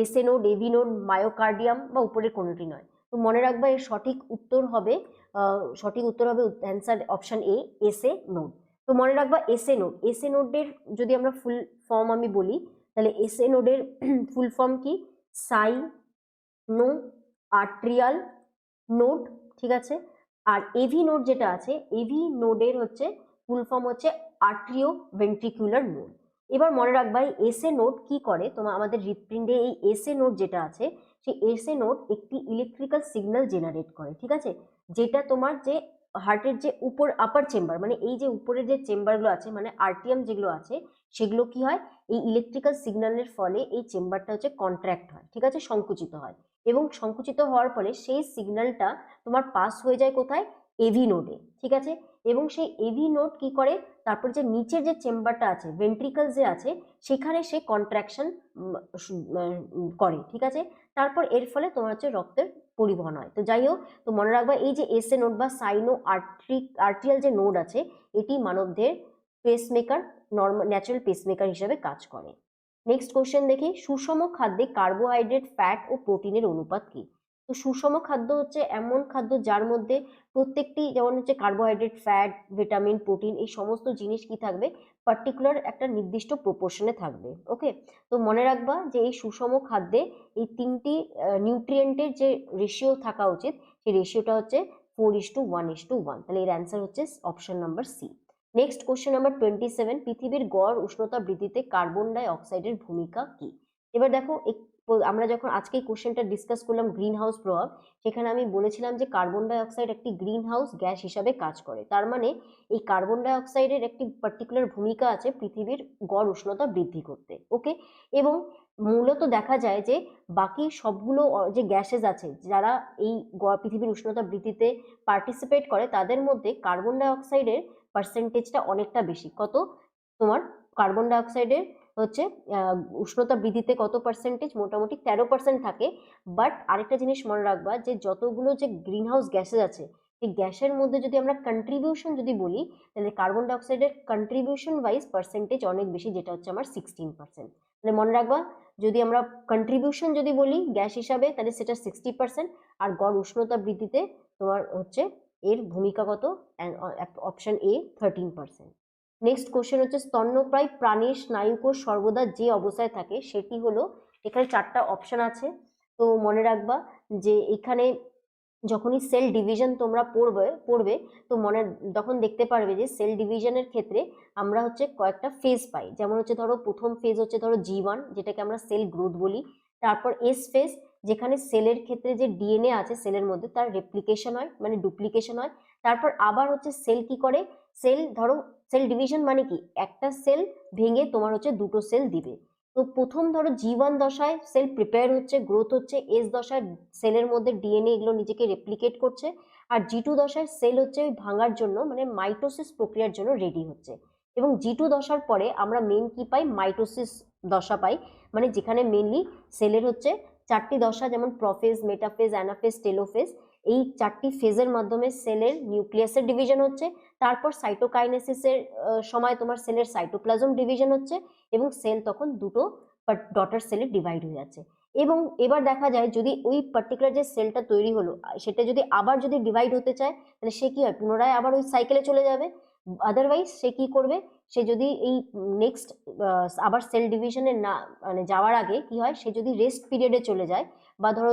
SA node, AV node, myocardium বা উপরের কোনোটি নয়। তো মনে রাখবা এর সঠিক উত্তর হবে answer option A, SA node. তো মনে রাখবা এসএ নোড, এসএ নোডের যদি আমরা ফুল ফর্ম আমি বলি, তাহলে এসএ নোডের ফুল ফর্ম কি? সাইনো আর্ট্রিয়াল নোড, ঠিক আছে। আর এভি নোড যেটা আছে, এভি নোডের হচ্ছে ফুল ফর্ম হচ্ছে আর্ট্রিও ভেন্ট্রিকুলার নোড। এবার মনে রাখবা এই এসএ নোড কি করে, তোমার আমাদের হৃৎপিণ্ডে এই এসএ নোড যেটা আছে, সেই এসএ নোড একটি ইলেকট্রিক্যাল সিগন্যাল জেনারেট করে, ঠিক আছে, যেটা তোমার যে হার্টের যে উপর আপার চেম্বার, মানে এই যে উপরের যে চেম্বারগুলো আছে, মানে আর্টিয়াম যেগুলো আছে, সেগুলো কি হয়? এই ইলেকট্রিক্যাল সিগন্যালের ফলে এই চেম্বারটা হচ্ছে কন্ট্রাক্ট হয়, ঠিক আছে, সংকুচিত হয়। এবং সংকুচিত হওয়ার ফলে সেই সিগন্যালটা তোমার পাস হয়ে যায় কোথায়? এভি নোডে, ঠিক আছে। এবং সেই এভি নোড কি করে? তারপর যে নিচের যে চেম্বারটা আছে, ভেন্ট্রিকল যে আছে, সেখানে সে কন্ট্রাকশন করে, ঠিক আছে। তারপর এর ফলে তোমার হচ্ছে রক্তের পরিবহন হয়। তো যাই হোক, তো মনে রাখবা এই যে এসএ নোড বা সাইনো আর্ট্রিয়াল যে নোড আছে, এটি মানবদের পেসমেকার, নর্মাল ন্যাচারাল পেসমেকার হিসেবে কাজ করে। নেক্সট কোশ্চেন দেখি, সুষম খাদ্যে কার্বোহাইড্রেট, ফ্যাট ও প্রোটিনের অনুপাত কি? তো সুষম খাদ্য হচ্ছে এমন খাদ্য যার মধ্যে প্রত্যেকটি, যেমন হচ্ছে কার্বোহাইড্রেট, ফ্যাট, ভিটামিন, প্রোটিন, এই সমস্ত জিনিস কি থাকবে? পার্টিকুলার একটা নির্দিষ্ট প্রপোর্শনে থাকবে, ওকে। তো মনে রাখবা যে এই সুষম খাদ্যে এই তিনটি নিউট্রিয়েন্টের যে রেশিও থাকা উচিত, সেই রেশিওটা হচ্ছে 4:1:1, তাহলে এর অ্যান্সার হচ্ছে option number C. Next question number 27, পৃথিবীর গড় উষ্ণতা বৃদ্ধিতে কার্বন ডাই অক্সাইডের ভূমিকা কি? এবার দেখো আমরা যখন আজকে এই কোশ্চেনটা ডিসকাস করলাম গ্রিন হাউস প্রভাব, সেখানে আমি বলেছিলাম যে কার্বন ডাই অক্সাইড একটি গ্রিন হাউস গ্যাস হিসাবে কাজ করে, তার মানে এই কার্বন ডাই অক্সাইডের একটি পার্টিকুলার ভূমিকা আছে পৃথিবীর গড় উষ্ণতা বৃদ্ধি করতে, ওকে। এবং মূলত দেখা যায় যে বাকি সবগুলো যে গ্যাসেস আছে যারা এই পৃথিবীর উষ্ণতা বৃদ্ধিতে পার্টিসিপেট করে, তাদের মধ্যে কার্বন ডাই অক্সাইডের পার্সেন্টেজটা অনেকটা বেশি। কত? তোমার কার্বন ডাই অক্সাইডের হচ্ছে উষ্ণতা বৃদ্ধিতে কত পার্সেন্টেজ? মোটামুটি 13% থাকে। বাট আরেকটা জিনিস মনে রাখবা যে যতগুলো যে গ্রিন হাউস গ্যাসেস আছে, এই গ্যাসের মধ্যে যদি আমরা কন্ট্রিবিউশন যদি বলি, তাহলে কার্বন ডাই অক্সাইডের কন্ট্রিবিউশন ওয়াইজ পার্সেন্টেজ অনেক বেশি, যেটা হচ্ছে আমার 16%। তাহলে মনে রাখবা যদি আমরা কন্ট্রিবিউশন যদি বলি গ্যাস হিসাবে, তাহলে সেটা 60%, আর গড় উষ্ণতা বৃদ্ধিতে তোমার হচ্ছে এর ভূমিকা কত? Option A 13%। নেক্সট কোশ্চেন হচ্ছে, স্তন্যপ্রায় প্রাণীর স্নায়ুকোষ সর্বদা যে অবস্থায় থাকে সেটি হলো, এখানে চারটা অপশন আছে। তো মনে রাখবা যে এখানে যখনই সেল ডিভিশন তোমরা পড়বে তো তখন দেখতে পারবে যে সেল ডিভিশনের ক্ষেত্রে আমরা হচ্ছে কয়েকটা ফেজ পাই। যেমন হচ্ছে ধরো প্রথম ফেজ হচ্ছে ধরো G1, যেটাকে আমরা সেল গ্রোথ বলি। তারপর এস ফেজ, যেখানে সেলের ক্ষেত্রে যে ডিএনএ আছে সেলের মধ্যে তার রেপ্লিকেশন হয়, মানে ডুপ্লিকেশন হয়। তারপর আবার হচ্ছে সেল কি করে, সেল ডিভিশন মানে কি, একটা সেল ভেঙে তোমার হচ্ছে দুটো সেল দিবে। তো প্রথম ধরো G1 দশায় সেল প্রিপেয়ার হচ্ছে, গ্রোথ হচ্ছে, এস দশায় সেলের মধ্যে ডিএনএ এগুলো নিজেকে রেপ্লিকেট করছে, আর G2 দশায় সেল হচ্ছে ওই ভাঙার জন্য, মানে মাইটোসিস প্রক্রিয়ার জন্য রেডি হচ্ছে। এবং G2 দশার পরে আমরা মেন কি পাই? মাইটোসিস দশা পাই, মানে যেখানে মেনলি সেলের হচ্ছে চারটি দশা, যেমন প্রোফেজ, মেটাফেজ, অ্যানাফেজ, টেলোফেজ। এই চারটি ফেজের মাধ্যমে সেলের নিউক্লিয়াসের ডিভিশন হচ্ছে। তারপর সাইটোকাইনেসিসের সময় তোমার সেলের সাইটোপ্লাজম ডিভিশন হচ্ছে, এবং সেল তখন দুটো ডটার সেলে ডিভাইড হয়ে যাচ্ছে। এবং এবার দেখা যায় যদি ওই পার্টিকুলার যে সেলটা তৈরি হলো সেটা যদি আবার যদি ডিভাইড হতে চায় তাহলে সে কি হয়, পুনরায় আবার ওই সাইকেলে চলে যাবে। আদারওয়াইজ সে কি করবে, সে যদি এই নেক্সট আবার সেল ডিভিশনে না মানে যাওয়ার আগে কি হয়, সে যদি রেস্ট পিরিয়ডে চলে যায় বা ধরো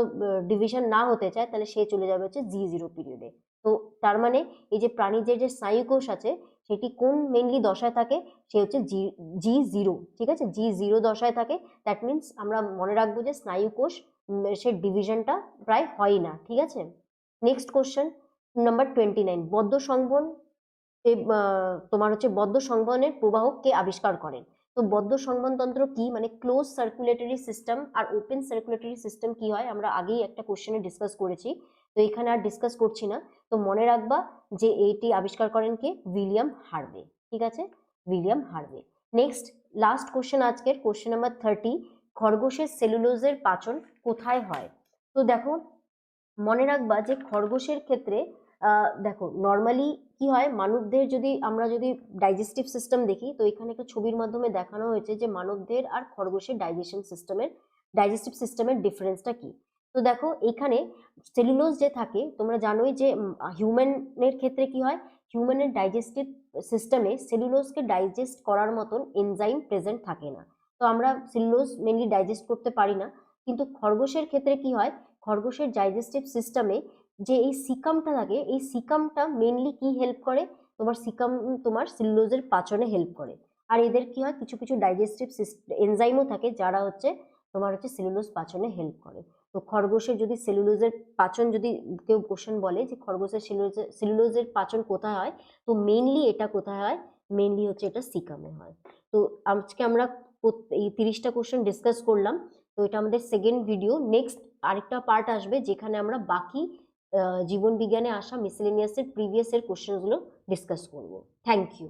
ডিভিশন না হতে চায় তাহলে সে চলে যাবে হচ্ছে G0 পিরিয়ডে। তো তার মানে এই যে প্রাণীদের যে স্নায়ুকোষ আছে সেটি কোন মেনলি দশায় থাকে, সে হচ্ছে G0, ঠিক আছে, G0 দশায় থাকে। দ্যাট মিনস আমরা মনে রাখবো যে স্নায়ুকোষ সে ডিভিশনটা প্রায় হয় না, ঠিক আছে। নেক্সট কোশ্চেন নাম্বার 29, বদ্ধ সংবহন তোমার হচ্ছে বদ্ধ সংবহনের প্রবাহক কে আবিষ্কার করেন? তো বদ্ধ সংবহন তন্ত্র কি, মানে ক্লোজ সার্কুলেটরি সিস্টেম আর ওপেন সার্কুলেটরি সিস্টেম কি হয় আমরা আগেই একটা কোশ্চেনে ডিসকাস করেছি, তো এখানে আর ডিসকাস করছি না। তো মনে রাখবা যে এইটি আবিষ্কার করেন কে, উইলিয়াম হার্ভে, ঠিক আছে, William Harvey. Next last question আজকের, কোশ্চেন নাম্বার 30, খরগোশের সেলুলোজের পাচন কোথায় হয়? তো দেখো মনে রাখবা যে খরগোশের ক্ষেত্রে দেখো নর্মালি কি হয়, মানবদের যদি আমরা যদি ডাইজেস্টিভ সিস্টেম দেখি, তো এখানে একটা ছবির মাধ্যমে দেখানো হয়েছে যে মানবদের আর খরগোশের ডাইজেস্টিভ সিস্টেমের ডিফারেন্সটা কি। তো দেখো এখানে সেলুলোজ যে থাকে, তোমরা জানোই যে হিউম্যানের ক্ষেত্রে কি হয়, হিউম্যানের ডাইজেস্টিভ সিস্টেমে সেলুলোজকে ডাইজেস্ট করার মতন এনজাইম প্রেজেন্ট থাকে না। তো আমরা সেলুলোজ মেনলি ডাইজেস্ট করতে পারি না। কিন্তু খরগোশের ক্ষেত্রে কি হয়, খরগোশের ডাইজেস্টিভ সিস্টেমে যে এই সিকামটা থাকে, এই সিকামটা মেনলি কি হেল্প করে, তোমার সিকাম তোমার সেলুলোজের পাচনে হেল্প করে। আর এদের কি হয়, কিছু কিছু ডাইজেস্টিভ এনজাইমও থাকে যারা হচ্ছে তোমার হচ্ছে সেলুলোজ পাচনে হেল্প করে। তো খরগোশের যদি সেলুলোজের পাচন যদি কেউ কোশ্চেন বলে যে খরগোশের সেলুলোজের পাচন কোথায় হয়, তো মেনলি এটা কোথায় হয়, মেনলি হচ্ছে এটা সিকামে হয়। তো আজকে আমরা এই 30টা কোশ্চেন ডিসকাস করলাম। তো এটা আমাদের সেকেন্ড ভিডিও। নেক্সট আরেকটা পার্ট আসবে যেখানে আমরা বাকি জীবন বিজ্ঞানে আসা মিসেলেনিয়াসের প্রিভিয়াস এর কোশ্চেনগুলো ডিসকাস করব। Thank you.